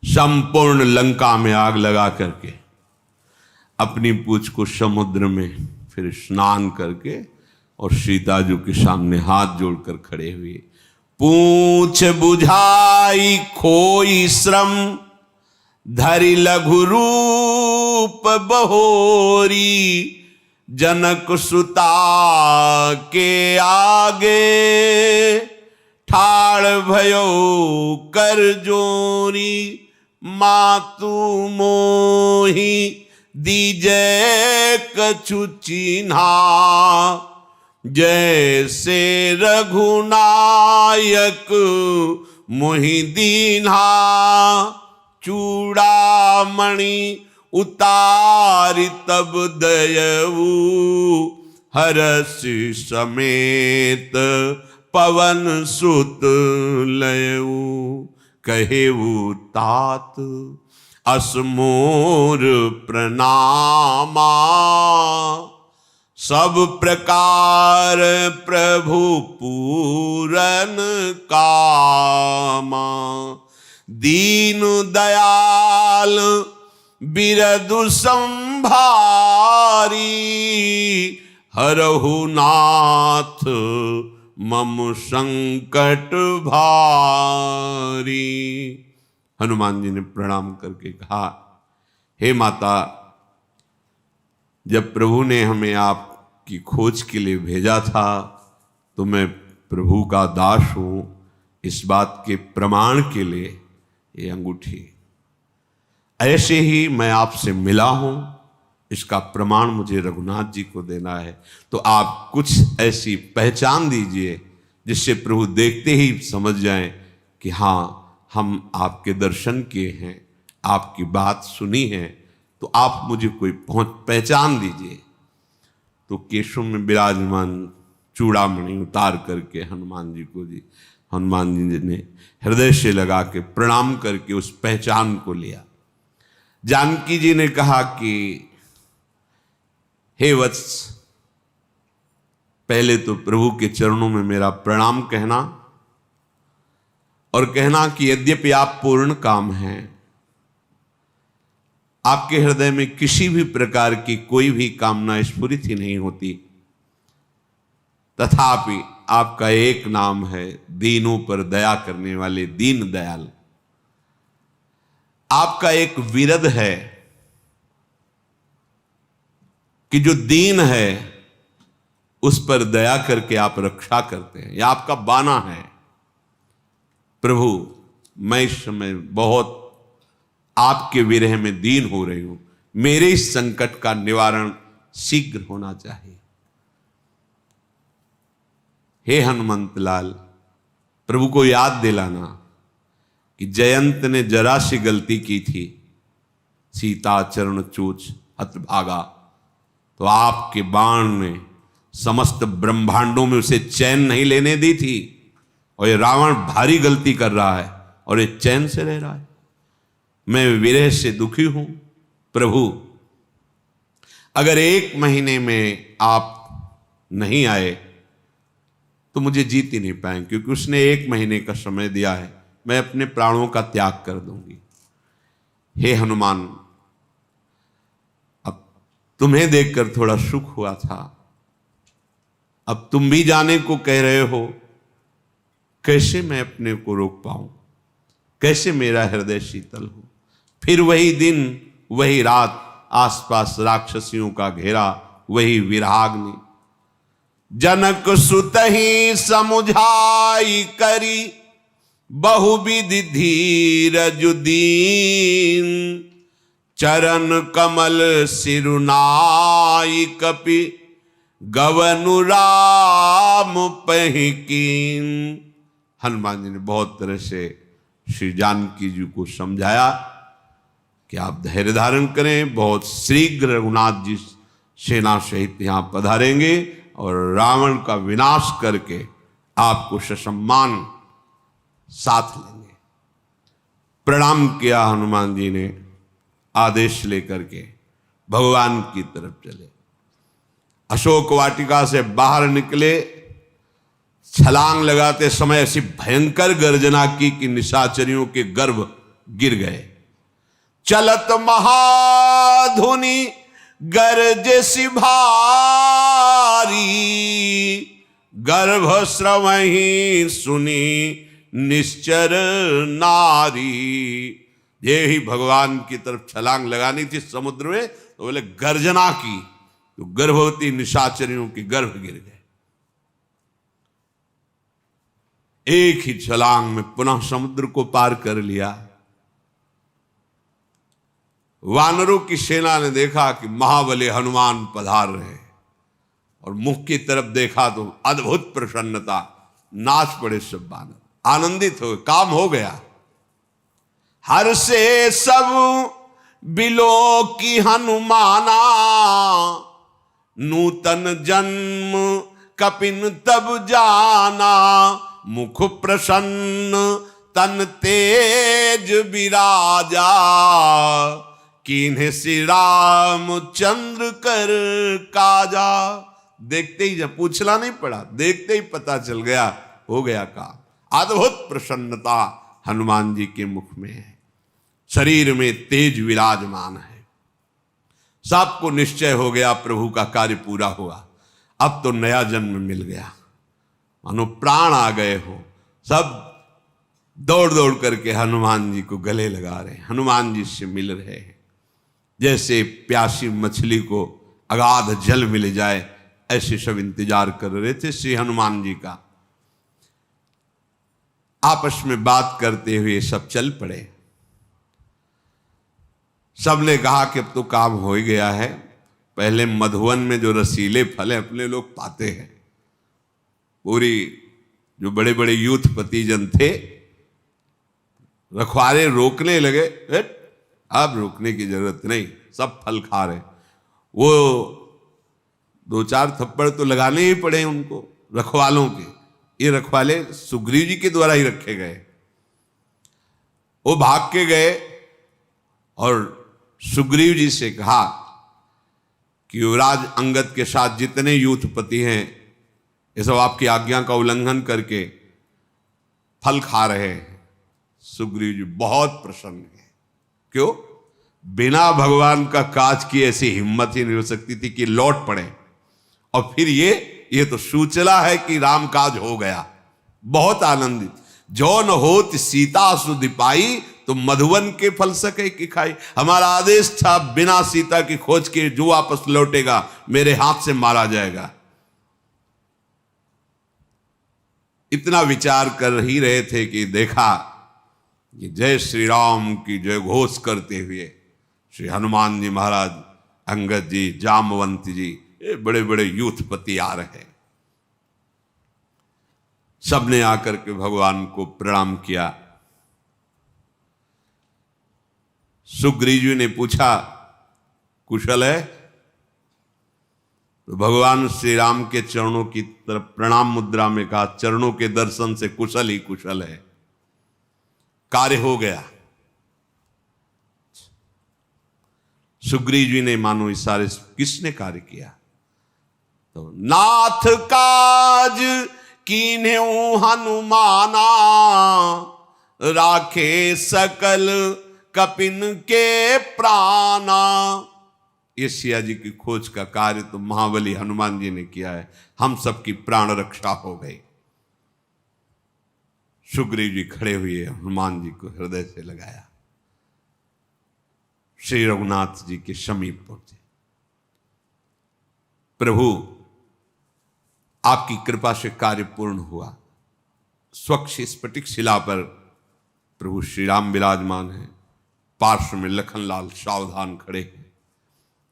संपूर्ण लंका में आग लगा करके अपनी पूंछ को समुद्र में फिर स्नान करके और सीता जी के सामने हाथ जोड़कर खड़े हुए। पूंछ बुझाई खोई श्रम, धरि लघु रूप बहोरी, जनक सुता के आगे, ठाड़ भयो कर जोरी, मातु मोही दीजै कछु चिन्हा, जैसे रघुनायक मोहि दीन्हा, चूड़ामणि उतारि तब दयऊ, हरसि समेत पवन सुत लयऊ कहेऊ तात, असमोर प्रणामा, सब प्रकार प्रभु पूरन कामा। दीन दयाल बिरदु संभारी, हरहु नाथ मम संकट भारी। हनुमान जी ने प्रणाम करके कहा, हे माता, जब प्रभु ने हमें आपकी खोज के लिए भेजा था तो मैं प्रभु का दास हूं। इस बात के प्रमाण के लिए ये अंगूठी, ऐसे ही मैं आपसे मिला हूं, इसका प्रमाण मुझे रघुनाथ जी को देना है। तो आप कुछ ऐसी पहचान दीजिए जिससे प्रभु देखते ही समझ जाएं कि हाँ, हम आपके दर्शन किए हैं, आपकी बात सुनी है, तो आप मुझे कोई पहचान दीजिए। तो केशों में विराजमान चूड़ामणि उतार करके हनुमान जी को दी। हनुमान जी ने हृदय से लगा के प्रणाम करके उस पहचान को लिया। जानकी जी ने कहा कि हे वत्स, पहले तो प्रभु के चरणों में मेरा प्रणाम कहना और कहना कि यद्यपि आप पूर्ण काम हैं, आपके हृदय में किसी भी प्रकार की कोई भी कामना स्फुरित ही नहीं होती, तथापि आपका एक नाम है दीनों पर दया करने वाले दीन दयाल। आपका एक विरद है कि जो दीन है उस पर दया करके आप रक्षा करते हैं, यह आपका बाना है। प्रभु, मैं इस समय बहुत आपके विरह में दीन हो रही हूं, मेरे इस संकट का निवारण शीघ्र होना चाहिए। हे हनुमंत लाल, प्रभु को याद दिलाना कि जयंत ने जरा सी गलती की थी, सीता चरण चूच हतभागा, तो आपके बाण ने समस्त ब्रह्मांडों में उसे चैन नहीं लेने दी थी। और ये रावण भारी गलती कर रहा है और ये चैन से रह रहा है। मैं विरह से दुखी हूं। प्रभु, अगर 1 महीने में आप नहीं आए तो मुझे जीत ही नहीं पाएंगे, क्योंकि उसने 1 महीने का समय दिया है। मैं अपने प्राणों का त्याग कर दूंगी। हे हनुमान, अब तुम्हें देखकर थोड़ा सुख हुआ था, अब तुम भी जाने को कह रहे हो, कैसे मैं अपने को रोक पाऊं, कैसे मेरा हृदय शीतल हो। फिर वही दिन वही रात, आसपास राक्षसियों का घेरा, वही विराग्नि। जनक सुतहि समुझाई करी, बहुविधि धीरज दीन। चरण कमल सिरुनाई कपि, गवनु राम पहिकीन। हनुमान जी ने बहुत तरह से श्री जानकी जी को समझाया कि आप धैर्य धारण करें, बहुत शीघ्र रघुनाथ जी सेना सहित यहां पधारेंगे और रावण का विनाश करके आपको ससम्मान साथ लेंगे। प्रणाम किया हनुमान जी ने, आदेश लेकर के भगवान की तरफ चले। अशोक वाटिका से बाहर निकले, छलांग लगाते समय ऐसी भयंकर गर्जना की कि निशाचरियों के गर्भ गिर गए। चलत महाधुनि गर्ज सी भारी, गर्भ श्रवहि सुनी निश्चर नारी। ये ही भगवान की तरफ छलांग लगानी थी समुद्र में, तो बोले गर्जना की, तो गर्भवती निशाचरियों के गर्भ गिर गए। एक ही छलांग में पुनः समुद्र को पार कर लिया। वानरों की सेना ने देखा कि महाबली हनुमान पधार रहे और मुख की तरफ देखा तो अद्भुत प्रसन्नता, नाच पड़े सब वानर, आनंदित हो, काम हो गया। हर से सब बिलो की हनुमाना, नूतन जन्म कपिन तब जाना, मुख प्रसन्न तन तेज विराजा, कीन्हे श्री रामचंद्र कर काजा। देखते ही, जब पूछना नहीं पड़ा, देखते ही पता चल गया, हो गया काम। अद्भुत प्रसन्नता हनुमान जी के मुख में है, शरीर में तेज विराजमान है। सबको निश्चय हो गया प्रभु का कार्य पूरा हुआ, अब तो नया जन्म मिल गया, मानो प्राण आ गए हो। सब दौड़ दौड़ करके हनुमान जी को गले लगा रहे हैं, हनुमान जी से मिल रहे हैं। जैसे प्यासी मछली को अगाध जल मिल जाए, ऐसे सब इंतजार कर रहे थे श्री हनुमान जी का। आपस में बात करते हुए सब चल पड़े। सबने कहा कि अब तो काम हो ही गया है, पहले मधुवन में जो रसीले फल है अपने लोग पाते हैं। पूरी जो बड़े बड़े यूथपति जन थे, रखवारे रोकने लगे, अब रोकने की जरूरत नहीं, सब फल खा रहे। वो दो चार थप्पड़ तो लगाने ही पड़े उनको, रखवालों के। ये रखवाले सुग्रीव जी के द्वारा ही रखे गए। वो भाग के गए और सुग्रीव जी से कहा कि युवराज अंगद के साथ जितने यूथपति हैं, ये सब आपकी आज्ञा का उल्लंघन करके फल खा रहे हैं। सुग्रीव जी बहुत प्रसन्न है। क्यों? बिना भगवान का काज की ऐसी हिम्मत ही नहीं हो सकती थी कि लौट पड़े। और फिर ये तो सूचना है कि राम काज हो गया। बहुत आनंदित। जो न होत सीता सुधि पाई, तो मधुवन के फल सके कि खाई। हमारा आदेश था बिना सीता की खोज के जो वापस लौटेगा मेरे हाथ से मारा जाएगा। इतना विचार कर ही रहे थे कि देखा कि जय श्री राम की जय घोष करते हुए श्री हनुमान जी महाराज, अंगद जी, जामवंत जी, ये बड़े बड़े यूथपति आ रहे। सबने आकर के भगवान को प्रणाम किया। सुग्रीव जी ने पूछा कुशल है? तो भगवान श्री राम के चरणों की तरफ प्रणाम मुद्रा में कहा, चरणों के दर्शन से कुशल ही कुशल है, कार्य हो गया। सुग्रीव जी ने मानो इशारे, किसने कार्य किया? तो नाथ काज कीन्हेउ हनुमाना, राखे सकल कपिन के प्राणा। ये सिया जी की खोज का कार्य तो महाबली हनुमान जी ने किया है, हम सबकी प्राण रक्षा हो गई। सुग्रीव जी खड़े हुए हनुमान जी को हृदय से लगाया, श्री रघुनाथ जी के समीप पहुंचे। प्रभु आपकी कृपा से कार्य पूर्ण हुआ। स्वच्छ स्फटिक शिला पर प्रभु श्री राम विराजमान है, पार्श्व में लखनलाल सावधान खड़े हैं।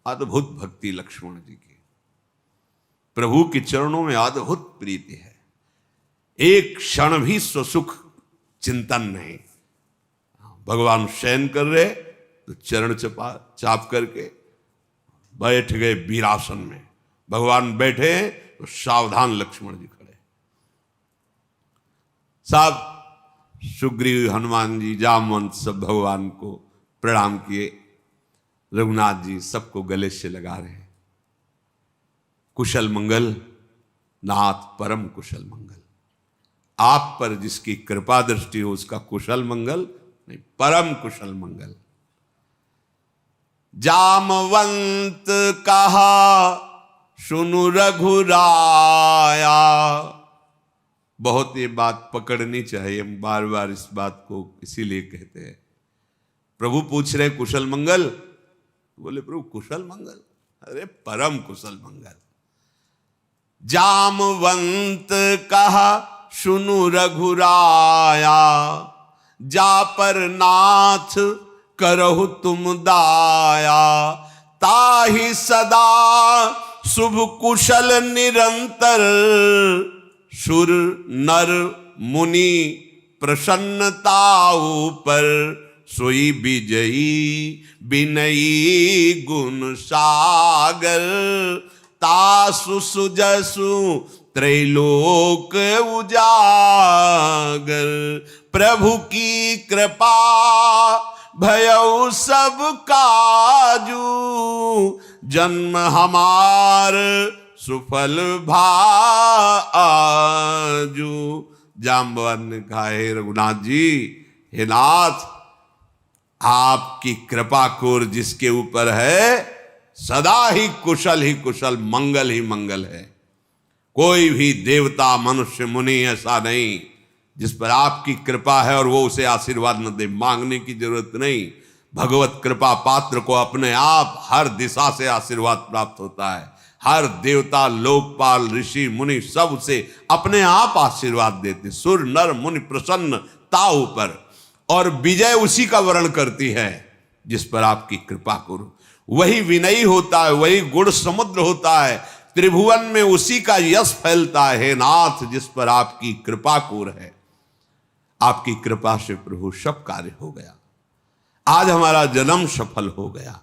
अद्भुत भक्ति लक्ष्मण जी की, प्रभु के चरणों में अद्भुत प्रीति है। एक क्षण भी स्वसुख चिंतन नहीं। भगवान शयन कर रहे तो चरण चाप करके बैठ गए वीरासन में। भगवान बैठे हैं तो सावधान लक्ष्मण जी खड़े। सब सुग्रीव, हनुमान जी, जामवंत सब भगवान को प्रणाम किए। रघुनाथ जी सबको गले से लगा रहे हैं। कुशल मंगल नाथ, परम कुशल मंगल। आप पर जिसकी कृपा दृष्टि हो उसका कुशल मंगल नहीं, परम कुशल मंगल। जामवंत कहा सुनु रघुराया। बहुत ये बात पकड़नी चाहिए, हम बार बार इस बात को इसीलिए कहते हैं। प्रभु पूछ रहे कुशल मंगल, बोले प्रभु कुशल मंगल, अरे परम कुशल मंगल। जामवंत कहा सुनु रघुराया, जा पर नाथ करहु तुम दाया। ताहि सदा शुभ कुशल निरंतर, सुर नर मुनि प्रसन्नता ऊपर। सोई विजयी विनयी गुण सागर, तासु सुजसु त्रैलोक उजागर। प्रभु की कृपा भयउ सब काजू, जन्म हमार सुफल भाजू। जाम्बवान ने कहा, हे रघुनाथ जी, हे नाथ, आपकी कृपा कोर जिसके ऊपर है सदा ही कुशल, मंगल ही मंगल है। कोई भी देवता मनुष्य मुनि ऐसा नहीं जिस पर आपकी कृपा है और वो उसे आशीर्वाद न दे। मांगने की जरूरत नहीं, भगवत कृपा पात्र को अपने आप हर दिशा से आशीर्वाद प्राप्त होता है। हर देवता, लोकपाल, ऋषि, मुनि सब उसे अपने आप आशीर्वाद देते। सुर नर मुनि प्रसन्न ताऊ पर, और विजय उसी का वर्ण करती है जिस पर आपकी कृपा करो। वही विनयी होता है, वही गुण समुद्र होता है। त्रिभुवन में उसी का यश फैलता है। हे नाथ, जिस पर आपकी कृपा कोर है, आपकी कृपा से प्रभु सब कार्य हो गया। आज हमारा जन्म सफल हो गया।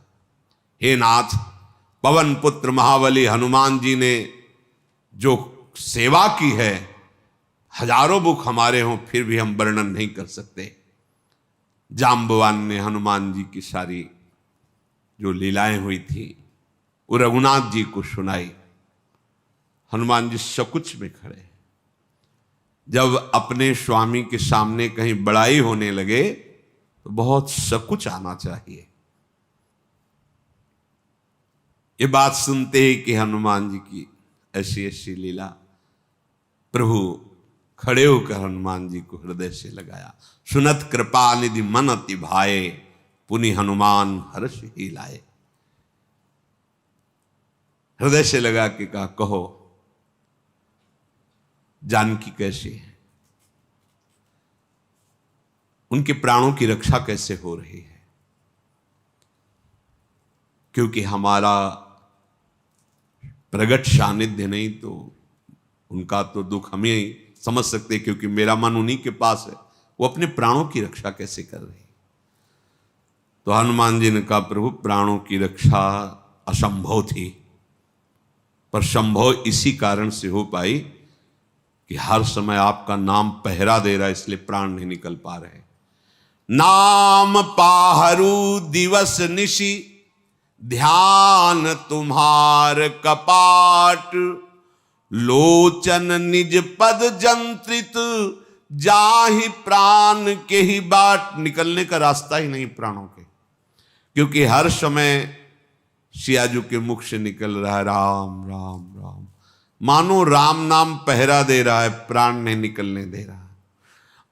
हे नाथ, पवन पुत्र महाबली हनुमान जी ने जो सेवा की है, हजारों मुख हमारे हों फिर भी हम वर्णन नहीं कर सकते। जाम्बवान ने हनुमान जी की सारी जो लीलाएं हुई थी वो रघुनाथ जी को सुनाई। हनुमान जी सकुच में खड़े। जब अपने स्वामी के सामने कहीं बड़ाई होने लगे तो बहुत सकुच आना चाहिए। ये बात सुनते ही कि हनुमान जी की ऐसी ऐसी लीला, प्रभु खड़े होकर हनुमान जी को हृदय से लगाया। सुनत कृपा निधि मन अति भाए, पुनि हनुमान हर्ष ही लाए। हृदय से लगा के कहा, कहो जानकी कैसे है, उनके प्राणों की रक्षा कैसे हो रही है। क्योंकि हमारा प्रगट सानिध्य नहीं तो उनका तो दुख हम ही समझ सकते, क्योंकि मेरा मन उन्हीं के पास है। वो अपने प्राणों की रक्षा कैसे कर रही। तो हनुमान जी ने कहा, प्रभु प्राणों की रक्षा असंभव थी, पर संभव इसी कारण से हो पाई कि हर समय आपका नाम पहरा दे रहा है, इसलिए प्राण नहीं निकल पा रहे। नाम पाहरू दिवस निशि, ध्यान तुम्हार कपाट। लोचन निज पद जंत्रित, जाहि प्राण के ही बाट। निकलने का रास्ता ही नहीं प्राणों के, क्योंकि हर समय सियाजू के मुख से निकल रहा है राम राम राम। मानो राम नाम पहरा दे रहा है, प्राण नहीं निकलने दे रहा।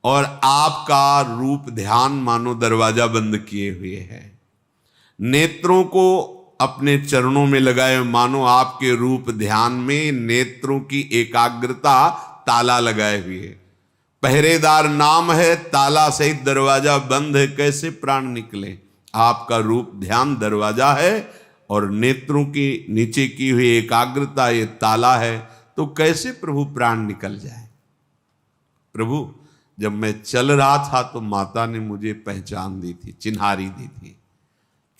और आपका रूप ध्यान मानो दरवाजा बंद किए हुए है। नेत्रों को अपने चरणों में लगाए, मानो आपके रूप ध्यान में नेत्रों की एकाग्रता ताला लगाए हुए है। पहरेदार नाम है, ताला सहित दरवाजा बंद है, कैसे प्राण निकले। आपका रूप ध्यान दरवाजा है और नेत्रों की नीचे की हुई एकाग्रता ये ताला है, तो कैसे प्रभु प्राण निकल जाए। प्रभु जब मैं चल रहा था तो माता ने मुझे पहचान दी थी, चिन्हारी दी थी,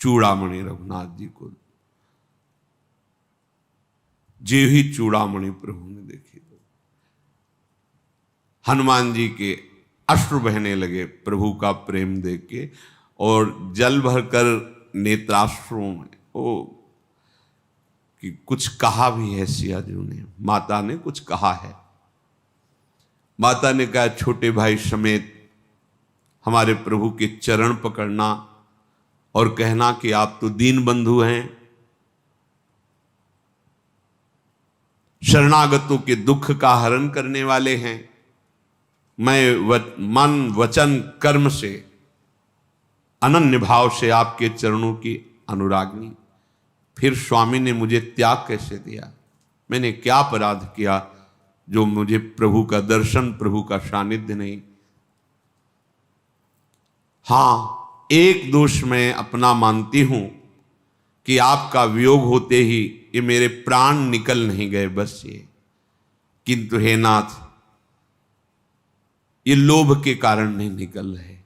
चूड़ामणि रघुनाथ जी को। जे ही चूड़ामणि प्रभु ने देखी तो हनुमान जी के अश्रु बहने लगे प्रभु का प्रेम देख के, और जल भरकर नेत्राश्रुओं में ओ कि कुछ कहा भी है सियाजू ने, माता ने कुछ कहा है। माता ने कहा, छोटे भाई समेत हमारे प्रभु के चरण पकड़ना और कहना कि आप तो दीन बंधु हैं, शरणागतों के दुख का हरण करने वाले हैं। मैं मन वचन कर्म से अनन्य भाव से आपके चरणों की अनुरागनी। फिर स्वामी ने मुझे त्याग कैसे दिया, मैंने क्या अपराध किया जो मुझे प्रभु का दर्शन, प्रभु का सानिध्य नहीं। हाँ, एक दोष मैं अपना मानती हूं कि आपका वियोग होते ही ये मेरे प्राण निकल नहीं गए, बस ये। किंतु हे नाथ, ये लोभ के कारण नहीं निकल रहे।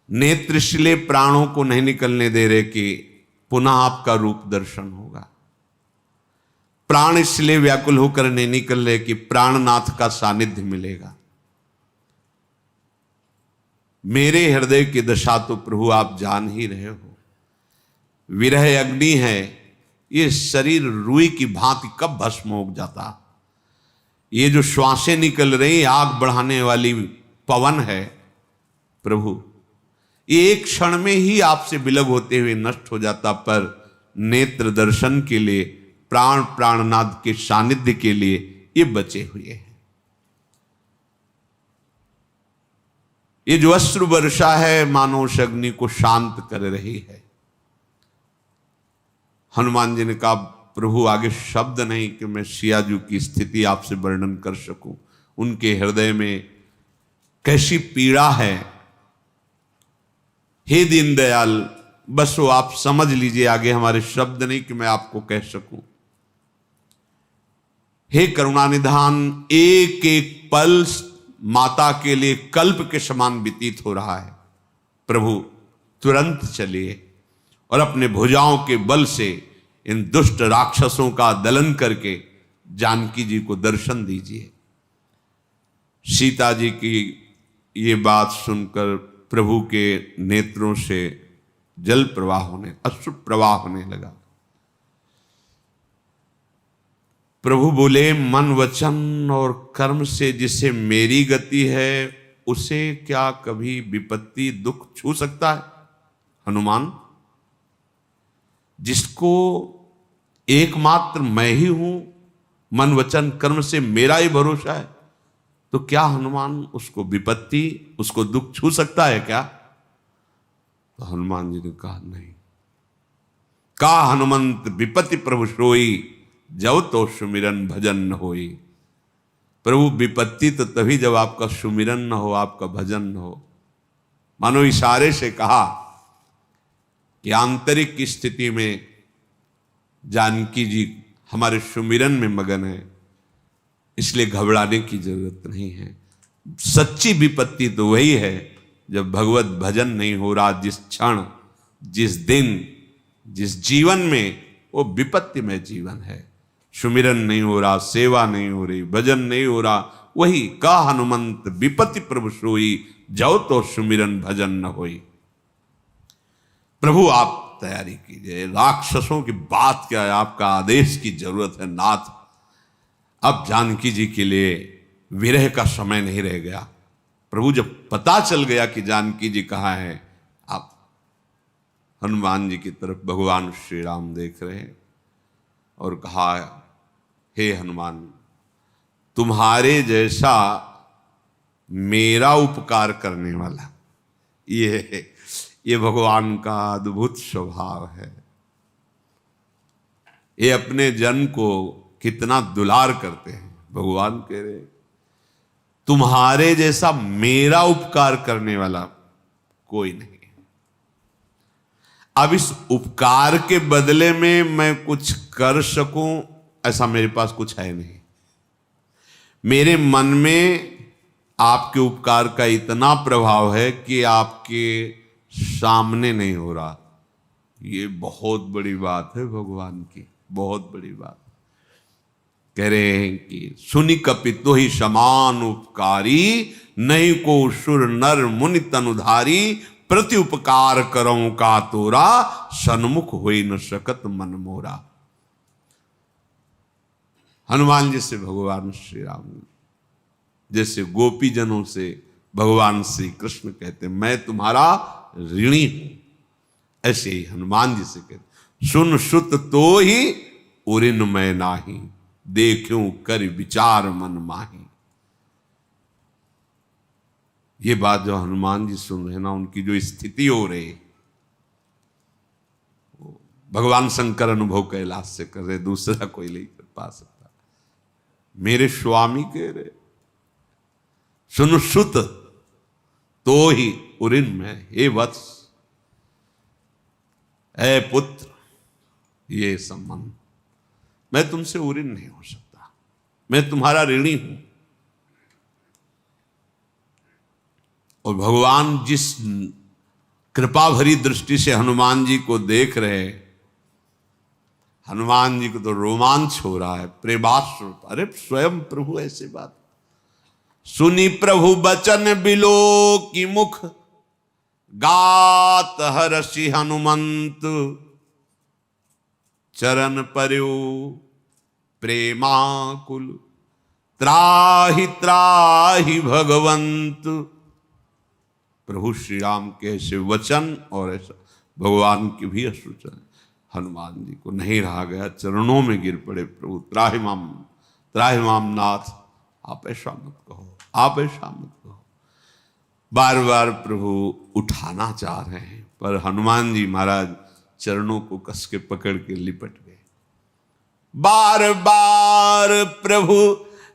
नेत्र इसलिए प्राणों को नहीं निकलने दे रहे कि पुनः आपका रूप दर्शन होगा। प्राण इसलिए व्याकुल होकर नहीं निकल रहे कि प्राणनाथ का सानिध्य मिलेगा। मेरे हृदय की दशा तो प्रभु आप जान ही रहे हो। विरह अग्नि है, ये शरीर रुई की भांति कब भस्म हो जाता। ये जो श्वासें निकल रही आग बढ़ाने वाली पवन है प्रभु, ये एक क्षण में ही आपसे विलग होते हुए नष्ट हो जाता, पर नेत्र दर्शन के लिए, प्राण प्राणनाथ के सानिध्य के लिए ये बचे हुए हैं। ये जो अश्रु वर्षा है मानो उस अग्नि को शांत कर रही है। हनुमान जी ने कहा प्रभु आगे शब्द नहीं कि मैं सियाजू की स्थिति आपसे वर्णन कर सकूं। उनके हृदय में कैसी पीड़ा है, हे दीनदयाल, बस वो आप समझ लीजिए, आगे हमारे शब्द नहीं कि मैं आपको कह सकूं। हे करुणानिधान, एक एक पल माता के लिए कल्प के समान व्यतीत हो रहा है। प्रभु तुरंत चलिए और अपने भुजाओं के बल से इन दुष्ट राक्षसों का दलन करके जानकी जी को दर्शन दीजिए। सीता जी की ये बात सुनकर प्रभु के नेत्रों से जल प्रवाह होने, अश्रु प्रवाह होने लगा। प्रभु बोले, मन वचन और कर्म से जिसे मेरी गति है उसे क्या कभी विपत्ति दुख छू सकता है? हनुमान, जिसको एकमात्र मैं ही हूं, मन वचन कर्म से मेरा ही भरोसा है, तो क्या हनुमान उसको विपत्ति, उसको दुख छू सकता है क्या? तो हनुमान जी ने कहा नहीं। का हनुमंत विपत्ति प्रभु सोई, जब तो सुमिरन भजन न होई। प्रभु विपत्ति तो तभी जब आपका सुमिरन न हो, आपका भजन न हो। मानो इशारे से कहा कि आंतरिक की स्थिति में जानकी जी हमारे सुमिरन में मगन है, इसलिए घबराने की जरूरत नहीं है। सच्ची विपत्ति तो वही है जब भगवत भजन नहीं हो रहा, जिस क्षण, जिस दिन, जिस जीवन में वो विपत्ति में जीवन है। सुमिरन नहीं हो रहा, सेवा नहीं हो रही, भजन नहीं हो रहा, वही का हनुमंत विपत्ति प्रभु सोई, जाओ तो सुमिरन भजन न होई। प्रभु आप तैयारी कीजिए, राक्षसों की बात क्या है, आपका आदेश की जरूरत है नाथ। अब जानकी जी के लिए विरह का समय नहीं रह गया। प्रभु जब पता चल गया कि जानकी जी कहाँ है, आप हनुमान जी की तरफ भगवान श्री राम देख रहे हैं और कहा, हे हनुमान, तुम्हारे जैसा मेरा उपकार करने वाला, ये भगवान का अद्भुत स्वभाव है। ये अपने जन को कितना दुलार करते हैं। भगवान कह रहे तुम्हारे जैसा मेरा उपकार करने वाला कोई नहीं। अब इस उपकार के बदले में मैं कुछ कर सकूं ऐसा मेरे पास कुछ है नहीं। मेरे मन में आपके उपकार का इतना प्रभाव है कि आपके सामने नहीं हो रहा। ये बहुत बड़ी बात है भगवान की, बहुत बड़ी बात। कह रहे हैं कि सुनि कपितो ही समान उपकारी, नहीं को सुर नर मुनि तनुधारी, प्रति उपकार करऊं का तोरा, सन्मुख होई न सकत मन मोरा। हनुमान जी से भगवान श्री राम, जैसे गोपी जनों से भगवान श्री कृष्ण कहते मैं तुम्हारा ऋणी हूं, ऐसे ही हनुमान जी से कहते सुन सुत तो ही उरिन मैं नाही, देखूं कर विचार मन माही। ये बात जो हनुमान जी सुन रहे ना, उनकी जो स्थिति हो रही, भगवान शंकर अनुभव कैलाश से कर रहे, दूसरा कोई नहीं कर पा सकता। मेरे स्वामी कह रहे सुन सुत तो ही उरिन में, हे वत्स, ऐ पुत्र, ये संबंध, मैं तुमसे उरिन नहीं हो सकता, मैं तुम्हारा ऋणी हूं। और भगवान जिस कृपा भरी दृष्टि से हनुमान जी को देख रहे, हनुमान जी को तो रोमांच हो रहा है, प्रेमाश्रु। अरे स्वयं प्रभु ऐसे बात सुनी, प्रभु बचन बिलो की मुख, गात हर्षि हनुमंत, चरण पर्यो प्रेमाकुल, त्राहि त्राहि भगवंत। प्रभु श्री राम के ऐसे वचन और ऐसा भगवान के भी अश्रु चले, हनुमान जी को नहीं रहा गया, चरणों में गिर पड़े। प्रभु त्राहि माम नाथ, आप ऐसा मत कहो, आप ऐसा मत कहो। बार बार प्रभु उठाना चाह रहे हैं, पर हनुमान जी महाराज चरणों को कस के पकड़ के लिपट गए। बार बार प्रभु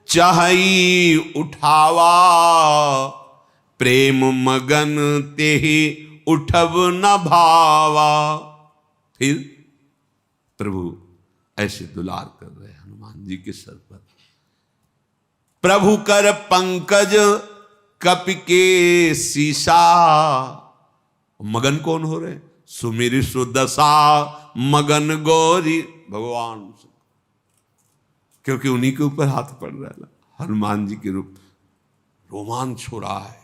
चाही उठावा, प्रेम मगन तेहि उठब न भावा। फिर प्रभु ऐसे दुलार कर रहे हनुमान जी के सर पर। प्रभु कर पंकज कपि के सीसा, मगन कौन हो रहे? सुमिर सुदशा मगन गौरी भगवान, क्योंकि उन्हीं के ऊपर हाथ पड़ रहा है। हनुमान जी के रूप रोमांच हो रहा है,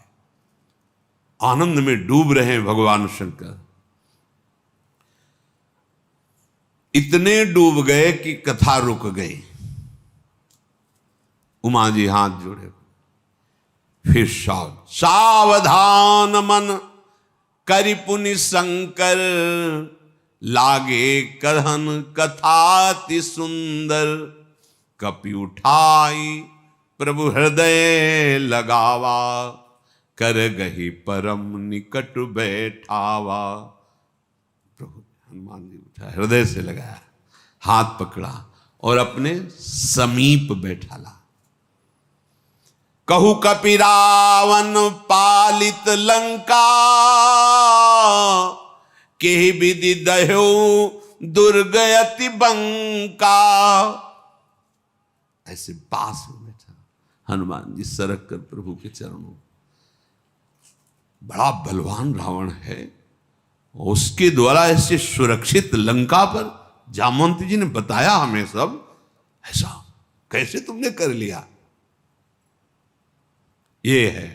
आनंद में डूब रहे हैं भगवान शंकर। इतने डूब गए कि कथा रुक गई। उमा जी हाथ जोड़े, फिर सावधान मन करि पुनि शंकर, लागे कहन कथाति सुंदर, कपि उठाई प्रभु हृदय लगावा, कर गही परम निकट बैठावा। प्रभु हनुमान जी उठा, हृदय से लगाया, हाथ पकड़ा और अपने समीप बैठाला। कहु कपि रावण पालित लंका, केहि विधि दह्यो दुर्गयति बंका। ऐसे पास में बैठा हनुमान जी, सरक कर प्रभु के चरणों। बड़ा बलवान रावण है, उसके द्वारा ऐसे सुरक्षित लंका पर जामवंत जी ने बताया हमें सब, ऐसा कैसे तुमने कर लिया? ये है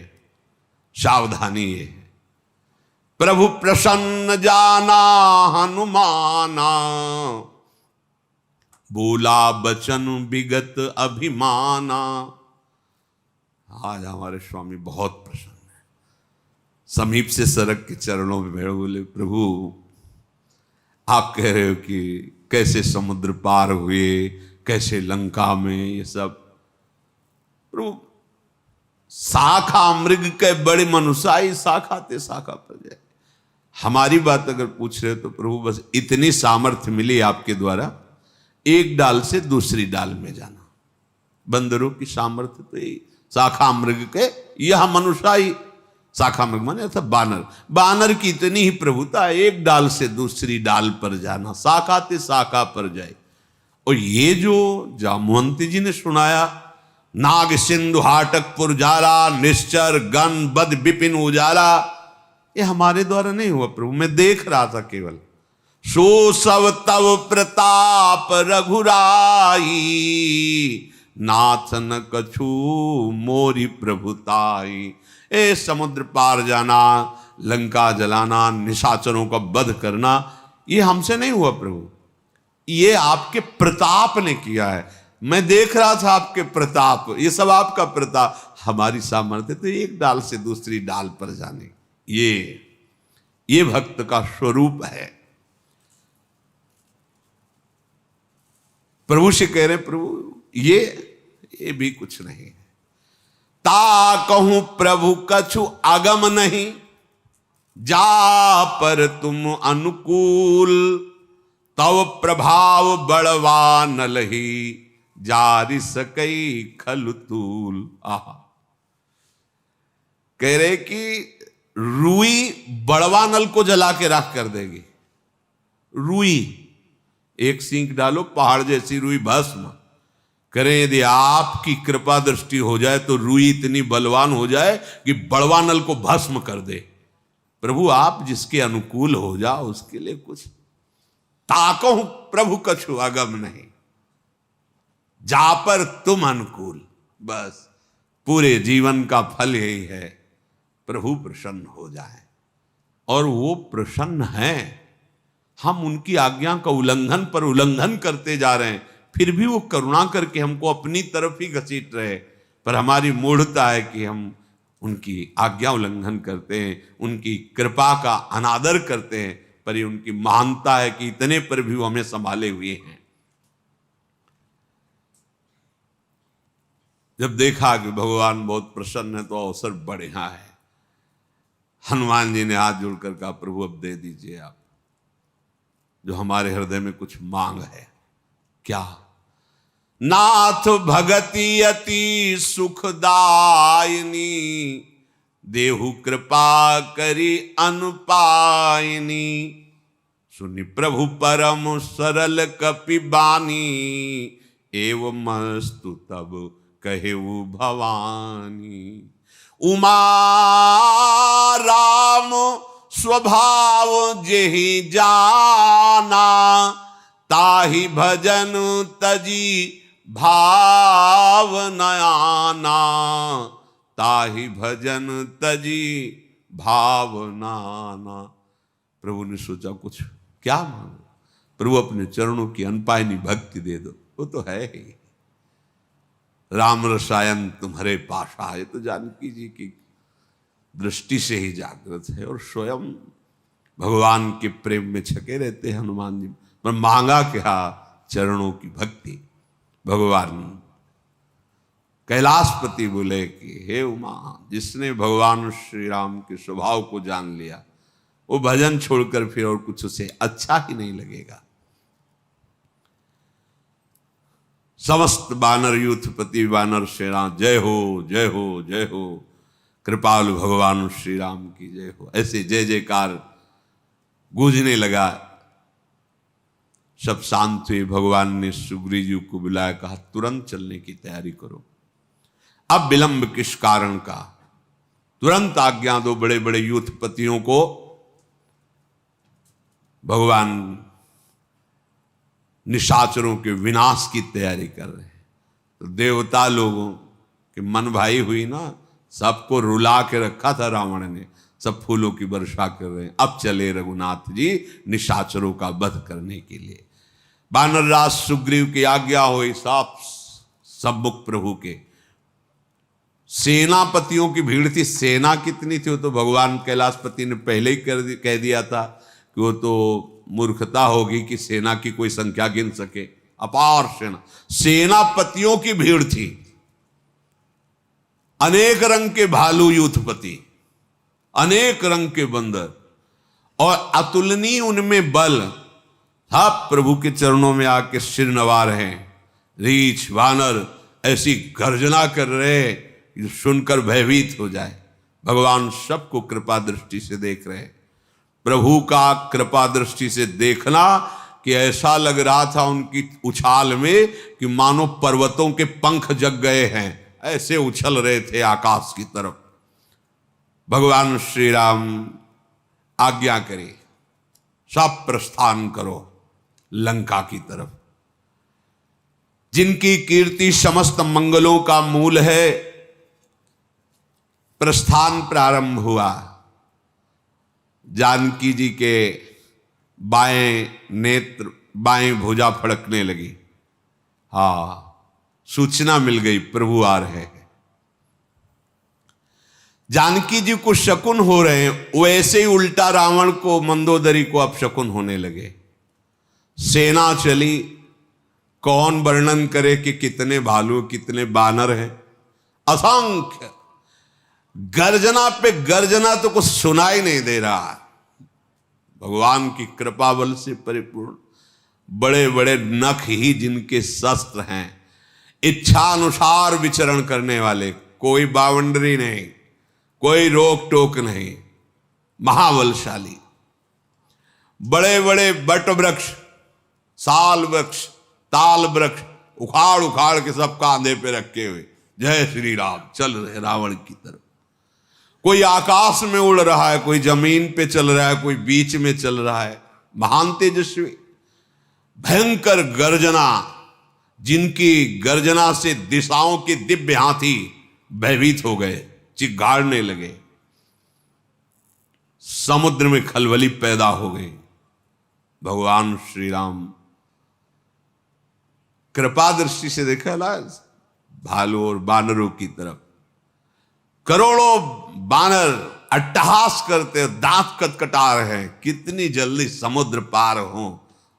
सावधानी, ये है। प्रभु प्रसन्न जाना हनुमाना, बोला बचन विगत अभिमाना। आज हमारे स्वामी बहुत प्रसन्न है, समीप से सरक के चरणों में बैठ बोले, प्रभु आप कह रहे हो कि कैसे समुद्र पार हुए, कैसे लंका में, ये सब। प्रभु शाखा मृग के बड़े मनुष्य, शाखा ते शाखा पर जाए। हमारी बात अगर पूछ रहे हो तो प्रभु बस इतनी सामर्थ्य मिली आपके द्वारा, एक डाल से दूसरी डाल में जाना। बंदरों की सामर्थ्य तो यही, शाखा मृग के, यह मनुष्य, शाखा मृग माने अर्थात बानर, बानर की इतनी ही प्रभुता, एक डाल से दूसरी डाल पर जाना, शाखा ते शाखा पर जाए। और ये जो जामवंती जी ने सुनाया, नाग सिंधु हाटक पुरजारा, निश्चर गण बद विपिन उजाला, ये हमारे द्वारा नहीं हुआ प्रभु, मैं देख रहा था केवल। सो सब तव प्रताप रघुराई, नाथ न कछु मोरी प्रभुताई। ए समुद्र पार जाना, लंका जलाना, निशाचरों का वध करना, ये हमसे नहीं हुआ प्रभु, ये आपके प्रताप ने किया है। मैं देख रहा था आपके प्रताप, ये सब आपका प्रताप। हमारी सामर्थ्य तो एक डाल से दूसरी डाल पर जाने, ये भक्त का स्वरूप है। प्रभु से कह रहे प्रभु ये भी कुछ नहीं है। ता कहूं प्रभु कछु अगम नहीं, जा पर तुम अनुकूल, तव प्रभाव बड़वा न लही, जारी सकई खलतूल। आहा, कह रहे कि रुई बड़वा नल को जला के राख कर देगी। रुई, एक सींग डालो, पहाड़ जैसी रुई भस्म। करें यदि आपकी कृपा दृष्टि हो जाए तो रुई इतनी बलवान हो जाए कि बड़वा नल को भस्म कर दे। प्रभु आप जिसके अनुकूल हो जाओ उसके लिए कुछ। ताकहु प्रभु कछु अगम नहीं, जा पर तुम अनुकूल। बस पूरे जीवन का फल यही है, प्रभु प्रसन्न हो जाए। और वो प्रसन्न हैं। हम उनकी आज्ञा का उल्लंघन पर उल्लंघन करते जा रहे हैं, फिर भी वो करुणा करके हमको अपनी तरफ ही घसीट रहे। पर हमारी मूढ़ता है कि हम उनकी आज्ञा उल्लंघन करते हैं, उनकी कृपा का अनादर करते हैं। पर ये उनकी महानता है कि इतने पर भी वो हमें संभाले हुए हैं। जब देखा कि भगवान बहुत प्रसन्न है तो अवसर बढ़िया है। हनुमान जी ने हाथ जोड़कर कहा, प्रभु अब दे दीजिए आप, जो हमारे हृदय में कुछ मांग है। क्या? नाथ भगति अति सुखदायिनी, देहु कृपा करी अनुपायिनी। सुनि प्रभु परम सरल कपि बानी, एवं मस्तु तब कहेऊ भवानी। उमा राम स्वभाव जेहि जाना, ताहि भजन तजी भाव नयाना, ताहि भजन तजी भाव नाना। प्रभु ने सोचा कुछ क्या मांगो? प्रभु अपने चरणों की अनपायनी भक्ति दे दो, वो तो है ही। राम रसायन तुम्हारे पाशा, ये तो जानकी जी की दृष्टि से ही जागृत है। और स्वयं भगवान के प्रेम में छके रहते हैं हनुमान जी। पर मांगा क्या? चरणों की भक्ति। भगवान कैलाशपति बोले कि हे उमा, जिसने भगवान श्री राम के स्वभाव को जान लिया, वो भजन छोड़कर फिर और कुछ उसे अच्छा ही नहीं लगेगा। समस्त बानर यूथपति बानर सेना जय हो जय हो जय हो, कृपालु भगवान श्री राम की जय हो। ऐसे जय जयकार गूंजने लगा। सब शांत हुए। भगवान ने सुग्रीव जी को बुलाया, कहा तुरंत चलने की तैयारी करो, अब विलंब किस कारण का, तुरंत आज्ञा दो। बड़े बड़े यूथपतियों को भगवान निशाचरों के विनाश की तैयारी कर रहे हैं। तो देवता लोगों के मन भाई हुई ना, सबको रुला के रखा था रावण ने, सब फूलों की वर्षा कर रहे हैं। अब चले रघुनाथ जी निशाचरों का वध करने के लिए। वानरराज सुग्रीव की आज्ञा हुई, साफ सम्मुख प्रभु के। सेनापतियों की भीड़ थी। सेना कितनी थी वो तो भगवान कैलाशपति ने पहले ही कह दिया था कि वो तो मूर्खता होगी कि सेना की कोई संख्या गिन सके। अपार सेना, सेनापतियों की भीड़ थी। अनेक रंग के भालू यूथपति, अनेक रंग के बंदर, और अतुलनीय उनमें बल। सब प्रभु के चरणों में आके सिर नवा रहे हैं। रीछ वानर ऐसी गर्जना कर रहे कि सुनकर भयभीत हो जाए। भगवान सबको कृपा दृष्टि से देख रहे हैं। प्रभु का कृपा दृष्टि से देखना कि ऐसा लग रहा था उनकी उछाल में कि मानो पर्वतों के पंख जग गए हैं, ऐसे उछल रहे थे आकाश की तरफ। भगवान श्री राम आज्ञा करे, सब प्रस्थान करो लंका की तरफ। जिनकी कीर्ति समस्त मंगलों का मूल है, प्रस्थान प्रारंभ हुआ। जानकी जी के बाएं नेत्र, बाएं भुजा फड़कने लगी। सूचना मिल गई प्रभु आ रहे हैं। जानकी जी को शकुन हो रहे हैं, वैसे ही उल्टा रावण को, मंदोदरी को अब शकुन होने लगे। सेना चली, कौन वर्णन करे कि कितने भालू कितने बानर हैं, असंख्य। गर्जना पे गर्जना तो कुछ सुनाई नहीं दे रहा। भगवान की कृपा बल से परिपूर्ण बड़े बड़े नख ही जिनके शस्त्र हैं, इच्छा अनुसार विचरण करने वाले, कोई बाउंड्री नहीं, कोई रोक टोक नहीं, महाबलशाली। बड़े बड़े बट वृक्ष, साल वृक्ष, ताल वृक्ष उखाड़ उखाड़ के सब कांधे पे रखे हुए जय श्री राम चल रहे रावण की तरफ। कोई आकाश में उड़ रहा है, कोई जमीन पे चल रहा है, कोई बीच में चल रहा है। महान तेजस्वी। भयंकर गर्जना, जिनकी गर्जना से दिशाओं के दिव्य हाथी भयभीत हो गए, चिघाड़ने लगे। समुद्र में खलबली पैदा हो गई। भगवान श्री राम कृपा दृष्टि से देखा ना भालू और बानरों की तरफ। करोड़ों बानर अट्टहास करते, दांत कटकटा रहे हैं, कितनी जल्दी समुद्र पार हो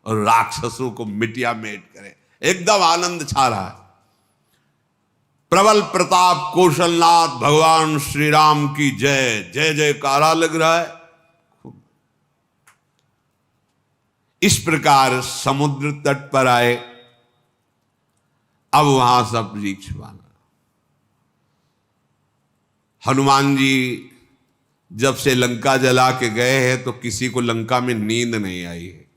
और राक्षसों को मिटिया मेट करें। एकदम आनंद छा रहा है। प्रबल प्रताप कौशलनाथ भगवान श्री राम की जय जय जयकारा लग रहा है। इस प्रकार समुद्र तट पर आए। अब वहां सब वृक्ष बानर। हनुमान जी जब से लंका जला के गए हैं तो किसी को लंका में नींद नहीं आई है।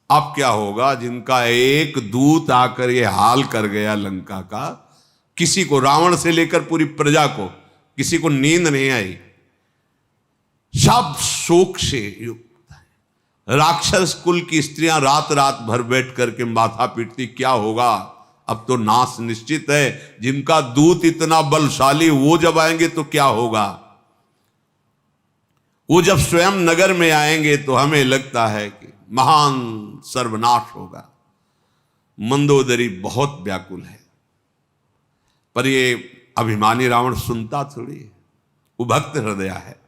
अब क्या होगा? जिनका एक दूत आकर ये हाल कर गया लंका का, किसी को, रावण से लेकर पूरी प्रजा को, किसी को नींद नहीं आई। सब शोक से युक्त है। राक्षस कुल की स्त्रियां रात रात भर बैठ करके माथा पीटती, क्या होगा, अब तो नाश निश्चित है। जिनका दूत इतना बलशाली, वो जब आएंगे तो क्या होगा। वो जब स्वयं नगर में आएंगे तो हमें लगता है कि महान सर्वनाश होगा। मंदोदरी बहुत व्याकुल है, पर ये अभिमानी रावण सुनता थोड़ी है। वो भक्त हृदय है।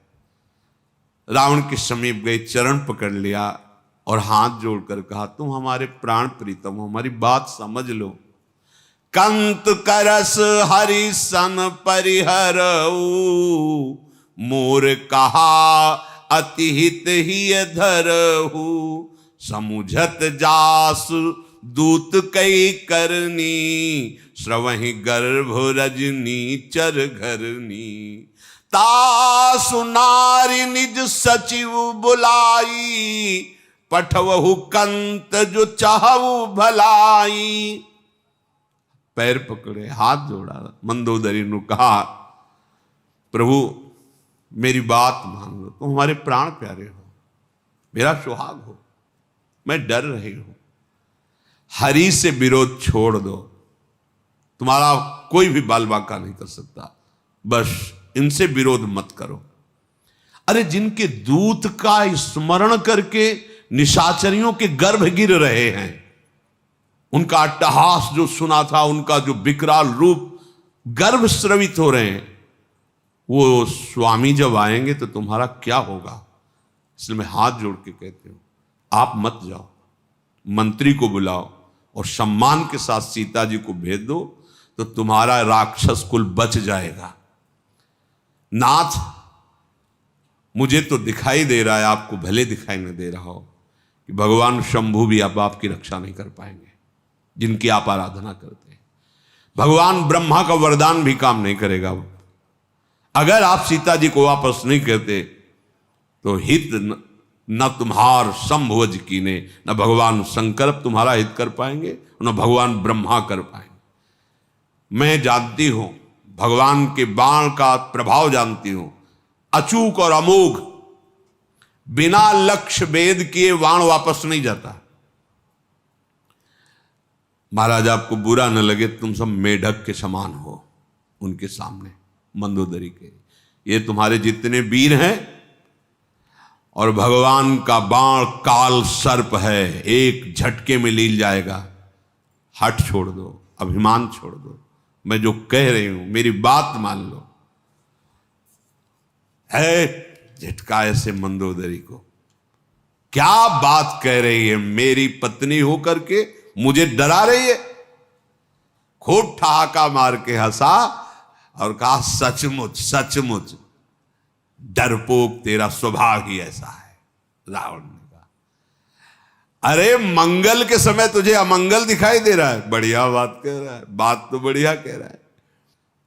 रावण के समीप गए, चरण पकड़ लिया और हाथ जोड़कर कहा, तुम हमारे प्राण प्रीतम हो, हमारी बात समझ लो। कंत करस हरि सन परिहरऊ, मोर कहा अतिहित ही धरहु। समुझत जास दूत कई करनी, श्रवहि गर्भ रजनी चर घरनी। तासु नारी निज सचिव बुलाई, पठवहु कंत जो चाहु भलाई। पैर पकड़े, हाथ जोड़ा, मंदोदरी ने कहा, प्रभु मेरी बात मान लो, तुम हमारे प्राण प्यारे हो, मेरा सुहाग हो, मैं डर रही हूं। हरि से विरोध छोड़ दो, तुम्हारा कोई भी बाल बांका नहीं कर सकता, बस इनसे विरोध मत करो। अरे जिनके दूत का स्मरण करके निशाचरियों के गर्भ गिर रहे हैं, उनका अट्टहास जो सुना था, उनका जो विकराल रूप, गर्भ स्रवित हो रहे हैं, वो स्वामी जब आएंगे तो तुम्हारा क्या होगा। इसलिए मैं हाथ जोड़ के कहती हूं, आप मत जाओ, मंत्री को बुलाओ और सम्मान के साथ सीता जी को भेज दो, तो तुम्हारा राक्षस कुल बच जाएगा। नाथ, मुझे तो दिखाई दे रहा है, आपको भले दिखाई न दे रहा हो, कि भगवान शंभु भी अब आपकी रक्षा नहीं कर पाएंगे, जिनकी आप आराधना करते हैं। भगवान ब्रह्मा का वरदान भी काम नहीं करेगा। अगर आप सीता जी को वापस नहीं करते तो हित न तुम्हार संभोज कीने, न भगवान शंकर तुम्हारा हित कर पाएंगे, न भगवान ब्रह्मा कर पाएंगे। मैं जानती हूं, भगवान के बाण का प्रभाव जानती हूं, अचूक और अमोघ, बिना लक्ष्य भेद किए बाण वापस नहीं जाता। महाराज आपको बुरा न लगे, तुम सब मेढक के समान हो उनके सामने, मंदोदरी के। ये तुम्हारे जितने वीर हैं, और भगवान का बाण काल सर्प है, एक झटके में लील जाएगा। हट छोड़ दो, अभिमान छोड़ दो, मैं जो कह रही हूं मेरी बात मान लो। है झटका ऐसे मंदोदरी को, क्या बात कह रही है, मेरी पत्नी होकर के मुझे डरा रही है। खूब ठहाका मार के हंसा और कहा, सचमुच सचमुच डरपोक तेरा स्वभाव ही ऐसा है। रावण ने कहा, अरे मंगल के समय तुझे अमंगल दिखाई दे रहा है, बढ़िया बात कह रहा है, बात तो बढ़िया कह रहा है।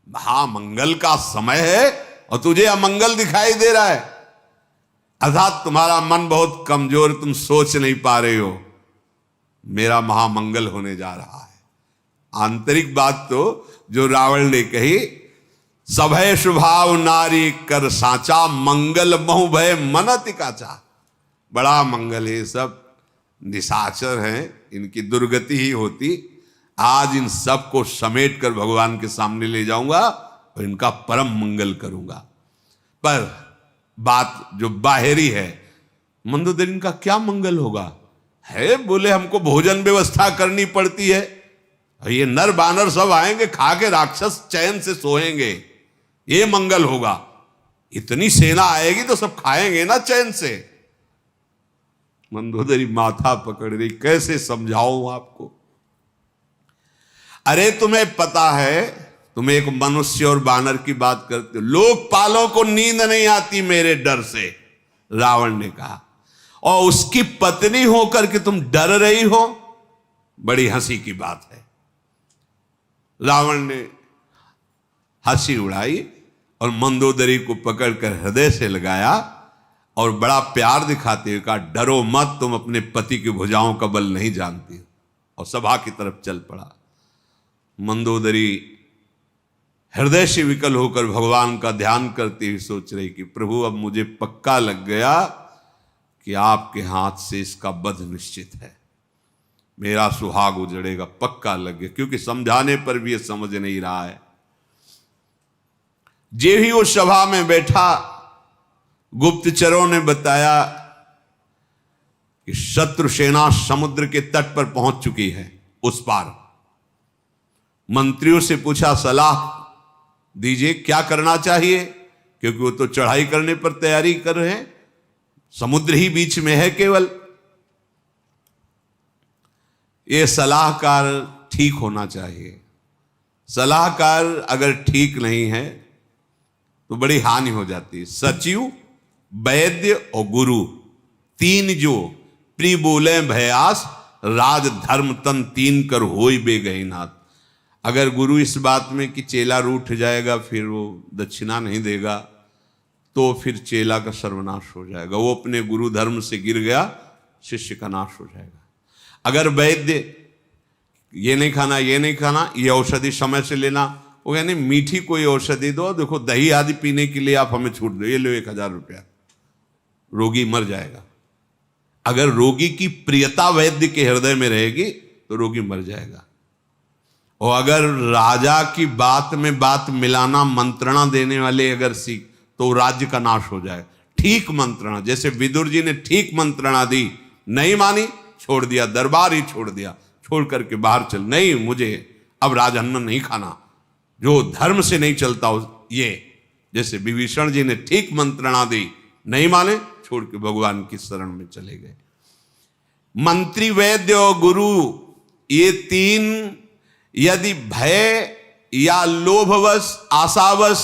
हाँ, मंगल का समय है और तुझे अमंगल दिखाई दे रहा है, अर्थात तुम्हारा मन बहुत कमजोर, तुम सोच नहीं पा रहे हो, मेरा महामंगल होने जा रहा है। आंतरिक बात तो जो रावण ने कही, सभय स्वभाव नारी कर साचा, मंगल बहु भय मन तिकाचा। बड़ा मंगल है सब, निशाचर हैं, इनकी दुर्गति ही होती। आज इन सबको समेट कर भगवान के सामने ले जाऊंगा और इनका परम मंगल करूंगा। पर बात जो बाहरी है, मंदोदरी इनका क्या मंगल होगा? है बोले हमको भोजन व्यवस्था करनी पड़ती है, और ये नर बानर सब आएंगे, खा के राक्षस चैन से सोएंगे, ये मंगल होगा। इतनी सेना आएगी तो सब खाएंगे ना चैन से। मंदोदरी माथा पकड़ रही, कैसे समझाऊं आपको? अरे तुम्हें पता है, तुम एक मनुष्य और बानर की बात करते हो, लोकपालों को नींद नहीं आती मेरे डर से, रावण ने कहा, और उसकी पत्नी होकर के तुम डर रही हो, बड़ी हंसी की बात है। रावण ने हंसी उड़ाई और मंदोदरी को पकड़कर हृदय से लगाया और बड़ा प्यार दिखाते हुए कहा, डरो मत, तुम अपने पति की भुजाओं का बल नहीं जानती, और सभा की तरफ चल पड़ा। मंदोदरी हृदय से विकल होकर भगवान का ध्यान करते हुए सोच रही कि प्रभु अब मुझे पक्का लग गया कि आपके हाथ से इसका वध निश्चित है, मेरा सुहाग उजड़ेगा, पक्का लग गया, क्योंकि समझाने पर भी ये समझ नहीं रहा है। जे ही वो सभा में बैठा, गुप्तचरों ने बताया कि शत्रु सेना समुद्र के तट पर पहुंच चुकी है, उस पार। मंत्रियों से पूछा, सलाह दीजिए क्या करना चाहिए, क्योंकि वो तो चढ़ाई करने पर तैयारी कर रहे हैं, समुद्र ही बीच में है केवल। ये सलाहकार ठीक होना चाहिए, सलाहकार अगर ठीक नहीं है तो बड़ी हानि हो जाती है। सचिव, वैद्य और गुरु, तीन जो प्रिय बोले भयास, राज धर्म तन तीन कर होई बे गई नाथ। अगर गुरु इस बात में कि चेला रूठ जाएगा, फिर वो दक्षिणा नहीं देगा, तो फिर चेला का सर्वनाश हो जाएगा, वो अपने गुरु धर्म से गिर गया, शिष्य का नाश हो जाएगा। अगर वैद्य ये नहीं खाना, ये नहीं खाना, ये औषधि समय से लेना, वो यानी मीठी कोई औषधि दो, देखो दही आदि पीने के लिए आप हमें छूट दो, ये लो 1000 रुपया, रोगी मर जाएगा। अगर रोगी की प्रियता वैद्य के हृदय में रहेगी तो रोगी मर जाएगा। और अगर राजा की बात में बात मिलाना, मंत्रणा देने वाले अगर सीख, तो राज्य का नाश हो जाए। ठीक मंत्रणा, जैसे विदुर जी ने ठीक मंत्रणा दी, नहीं मानी, छोड़ दिया, दरबार ही छोड़ दिया, छोड़ करके बाहर चल, नहीं मुझे अब राजअन्न नहीं खाना, जो धर्म से नहीं चलता ये। जैसे विभीषण जी ने ठीक मंत्रणा दी, नहीं माने, छोड़ के भगवान की शरण में चले गए। मंत्री, वैद्य और गुरु, ये तीन यदि भय या लोभवश, आशावश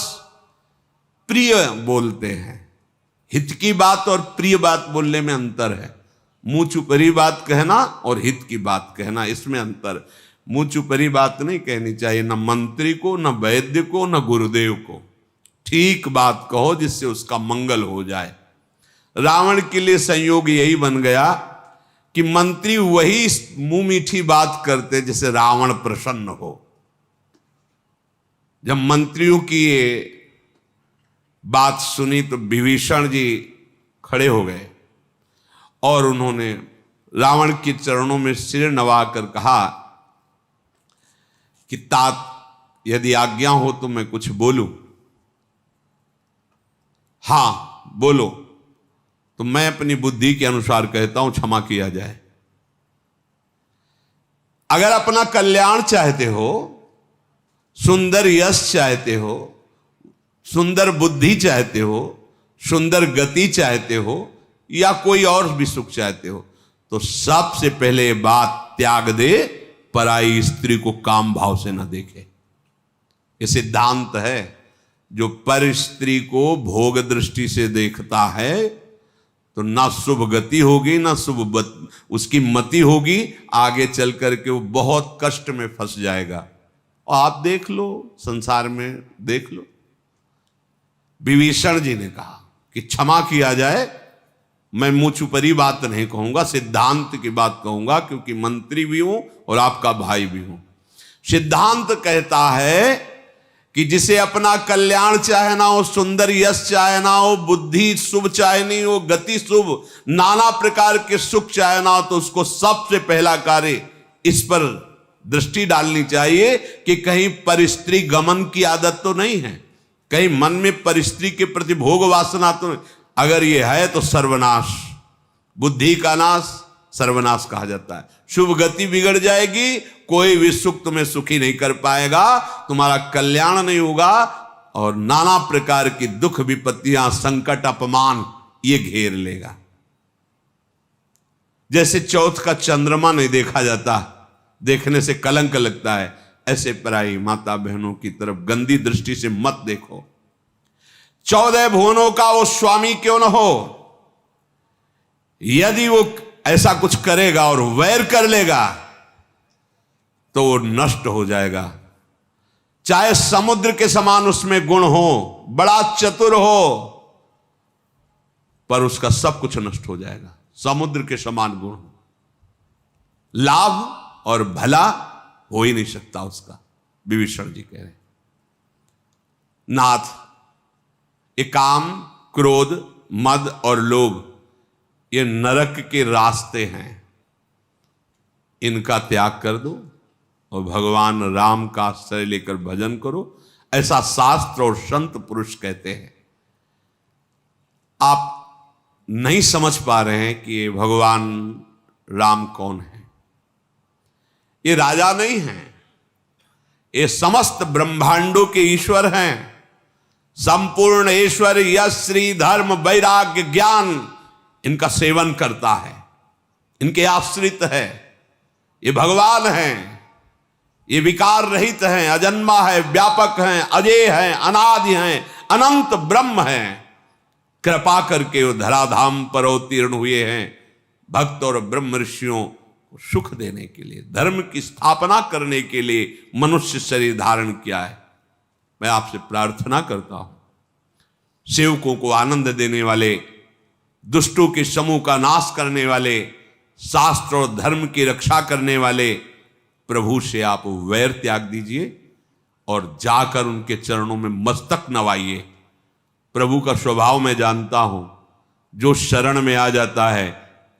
प्रिय बोलते हैं, हित की बात और प्रिय बात बोलने में अंतर है। मुंह चुपरी बात कहना और हित की बात कहना, इसमें अंतर। मुंह चुपरी बात नहीं कहनी चाहिए, न मंत्री को, न वैद्य को, न गुरुदेव को। ठीक बात कहो जिससे उसका मंगल हो जाए। रावण के लिए संयोग यही बन गया कि मंत्री वही मुंह मीठी बात करते जिससे रावण प्रसन्न हो। जब मंत्रियों की ये बात सुनी तो विभीषण जी खड़े हो गए और उन्होंने रावण के चरणों में सिर नवाकर कहा कि तात, यदि आज्ञा हो तो मैं कुछ बोलूं। हां बोलो। तो मैं अपनी बुद्धि के अनुसार कहता हूं, क्षमा किया जाए। अगर अपना कल्याण चाहते हो, सुंदर यश चाहते हो, सुंदर बुद्धि चाहते हो, सुंदर गति चाहते हो, या कोई और भी सुख चाहते हो, तो सबसे पहले बात त्याग दे, पराई स्त्री को काम भाव से न देखे। ये सिद्धांत है। जो पर स्त्री को भोग दृष्टि से देखता है तो ना शुभ गति होगी, ना शुभ उसकी मति होगी, आगे चल करके वो बहुत कष्ट में फंस जाएगा। और आप देख लो, संसार में देख लो। विभीषण जी ने कहा कि क्षमा किया जाए, मैं मुंह चुपरी बात नहीं कहूंगा, सिद्धांत की बात कहूंगा, क्योंकि मंत्री भी हूं और आपका भाई भी हूं। सिद्धांत कहता है कि जिसे अपना कल्याण चाहे ना हो, सुंदर यश चाहे ना हो, बुद्धि शुभ चाहे नहीं हो, गति शुभ, नाना प्रकार के सुख चाहे ना हो, तो उसको सबसे पहला कार्य इस पर दृष्टि डालनी चाहिए कि कहीं परिस्त्री गमन की आदत तो नहीं है, कहीं मन में परिस्त्री के प्रति भोग वासना तो नहीं। अगर ये है तो सर्वनाश, बुद्धि का नाश सर्वनाश कहा जाता है। शुभ गति बिगड़ जाएगी, कोई भी सुख तुम्हें सुखी नहीं कर पाएगा, तुम्हारा कल्याण नहीं होगा और नाना प्रकार की दुख विपत्तियां, संकट, अपमान ये घेर लेगा। जैसे चौथ का चंद्रमा नहीं देखा जाता, देखने से कलंक लगता है, ऐसे पराई माता बहनों की तरफ गंदी दृष्टि से मत देखो। 14 भुवनों का वो स्वामी क्यों न हो, यदि वो ऐसा कुछ करेगा और वैर कर लेगा तो वो नष्ट हो जाएगा। चाहे समुद्र के समान उसमें गुण हो, बड़ा चतुर हो, पर उसका सब कुछ नष्ट हो जाएगा। समुद्र के समान गुण हो, लाभ और भला हो ही नहीं सकता उसका। विभीषण जी कह रहे हैं, नाथ, ये काम, क्रोध, मद और लोभ ये नरक के रास्ते हैं, इनका त्याग कर दो और भगवान राम का आश्रय लेकर भजन करो, ऐसा शास्त्र और संत पुरुष कहते हैं। आप नहीं समझ पा रहे हैं कि ये भगवान राम कौन है। ये राजा नहीं हैं, ये समस्त ब्रह्मांडों के ईश्वर हैं। संपूर्ण ईश्वर यश, श्री, धर्म, वैराग्य, ज्ञान इनका सेवन करता है, इनके आश्रित है। ये भगवान हैं, ये विकार रहित हैं, अजन्मा है, व्यापक हैं, अजय हैं, अनादि हैं, अनंत ब्रह्म हैं। कृपा करके वो धराधाम पर अवतीर्ण हुए हैं भक्त और ब्रह्म ऋषियों को सुख देने के लिए, धर्म की स्थापना करने के लिए मनुष्य शरीर धारण किया है। मैं आपसे प्रार्थना करता हूं, सेवकों को आनंद देने वाले, दुष्टों के समूह का नाश करने वाले, शास्त्र और धर्म की रक्षा करने वाले प्रभु से आप वैर त्याग दीजिए और जाकर उनके चरणों में मस्तक नवाइए। प्रभु का स्वभाव मैं जानता हूं, जो शरण में आ जाता है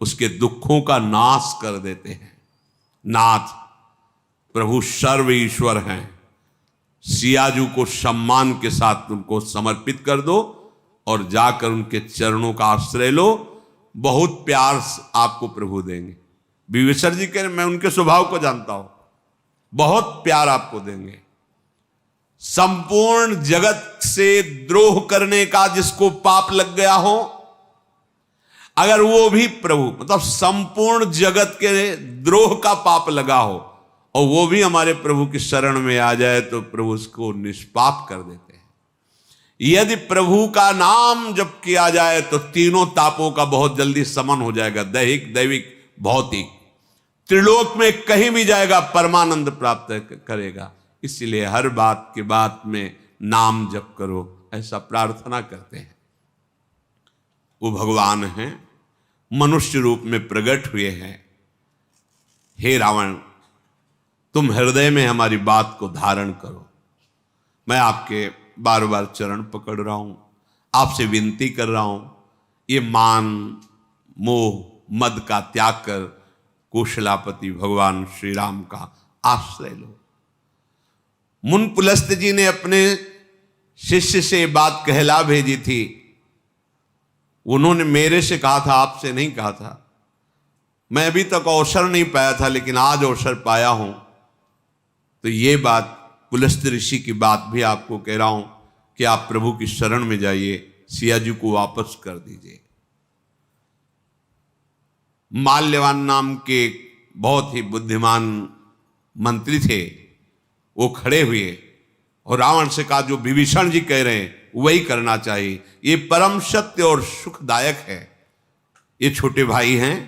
उसके दुखों का नाश कर देते हैं। नाथ, प्रभु सर्व ईश्वर हैं, सियाजू को सम्मान के साथ उनको समर्पित कर दो और जाकर उनके चरणों का आश्रय लो। बहुत प्यार आपको प्रभु देंगे। विभीषण जी कह रहे, मैं उनके स्वभाव को जानता हूं, बहुत प्यार आपको देंगे। संपूर्ण जगत से द्रोह करने का जिसको पाप लग गया हो, अगर वो भी प्रभु, मतलब संपूर्ण जगत के द्रोह का पाप लगा हो और वो भी हमारे प्रभु की शरण में आ जाए तो प्रभु उसको निष्पाप कर देते हैं। यदि प्रभु का नाम जप किया जाए तो तीनों तापों का बहुत जल्दी समन हो जाएगा, दैहिक, दैविक, भौतिक। त्रिलोक में कहीं भी जाएगा परमानंद प्राप्त करेगा। इसलिए हर बात के बात में नाम जप करो, ऐसा प्रार्थना करते हैं। वो भगवान हैं, मनुष्य रूप में प्रकट हुए हैं। हे रावण, तुम हृदय में हमारी बात को धारण करो। मैं आपके बार बार चरण पकड़ रहा हूं, आपसे विनती कर रहा हूं, ये मान, मोह, मद का त्याग कर कौशलापति भगवान श्री राम का आश्रय लो। मुन पुलस्त जी ने अपने शिष्य से बात कहला भेजी थी। उन्होंने मेरे से कहा था, आपसे नहीं कहा था। मैं अभी तक अवसर नहीं पाया था, लेकिन आज अवसर पाया हूं। तो ये बात, पुलस्त ऋषि की बात भी आपको कह रहा हूं कि आप प्रभु की शरण में जाइए, सिया जी को वापस कर दीजिए। माल्यवान नाम के बहुत ही बुद्धिमान मंत्री थे, वो खड़े हुए और रावण से कहा, जो विभीषण जी कह रहे हैं वही करना चाहिए, ये परम सत्य और सुखदायक है। ये छोटे भाई हैं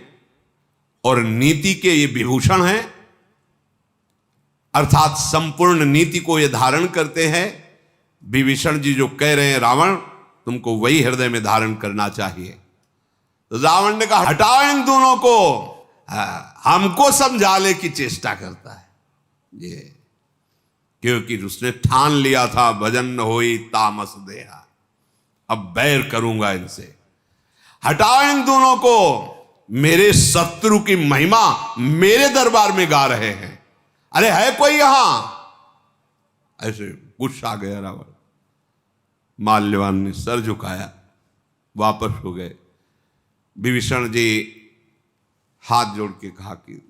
और नीति के ये विभूषण हैं, अर्थात संपूर्ण नीति को ये धारण करते हैं। विभीषण जी जो कह रहे हैं रावण, तुमको वही हृदय में धारण करना चाहिए। तो रावण ने कहा, हटाओ इन दोनों को। हमको समझाने की चेष्टा करता है ये। क्योंकि उसने ठान लिया था भजन न होई तामस देहा, अब बैर करूंगा इनसे। हटाओ इन दोनों को, मेरे शत्रु की महिमा मेरे दरबार में गा रहे हैं। अरे है कोई यहां? ऐसे गुस्सा आ गया रावण। माल्यवान ने सर झुकाया, वापस हो गए। विभीषण जी हाथ जोड़ के कहा कि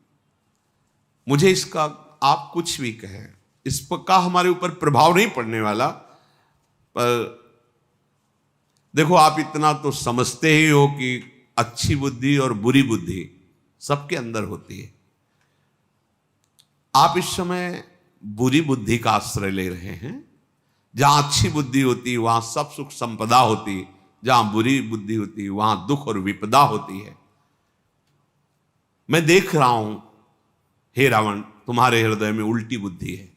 मुझे इसका आप कुछ भी कहें, इस पर का हमारे ऊपर प्रभाव नहीं पड़ने वाला, पर देखो आप इतना तो समझते ही हो कि अच्छी बुद्धि और बुरी बुद्धि सबके अंदर होती है। आप इस समय बुरी बुद्धि का आश्रय ले रहे हैं। जहां अच्छी बुद्धि होती है वहां सब सुख संपदा होती है, जहां बुरी बुद्धि होती है वहां दुख और विपदा होती है। मैं देख रहा हूं हे रावण, तुम्हारे हृदय में उल्टी बुद्धि है,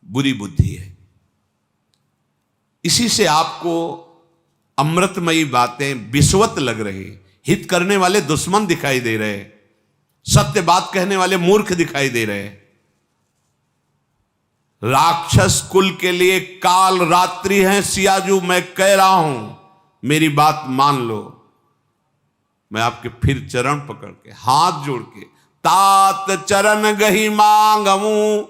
बुरी बुद्धि है। इसी से आपको अमृतमयी बातें विषवत लग रही, हित करने वाले दुश्मन दिखाई दे रहे, सत्य बात कहने वाले मूर्ख दिखाई दे रहे। राक्षस कुल के लिए काल रात्रि है सियाजू, मैं कह रहा हूं, मेरी बात मान लो। मैं आपके फिर चरण पकड़ के हाथ जोड़ के तात चरण गही मांगमू,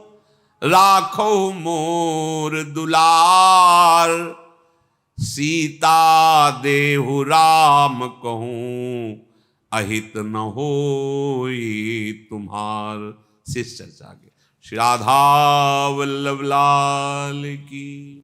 राखो मोर दुलार, सीता देहु राम कहूं, अहित न होई तुम्हार। शिष्य चर्चा के श्री राधा वल्लभ लाल की।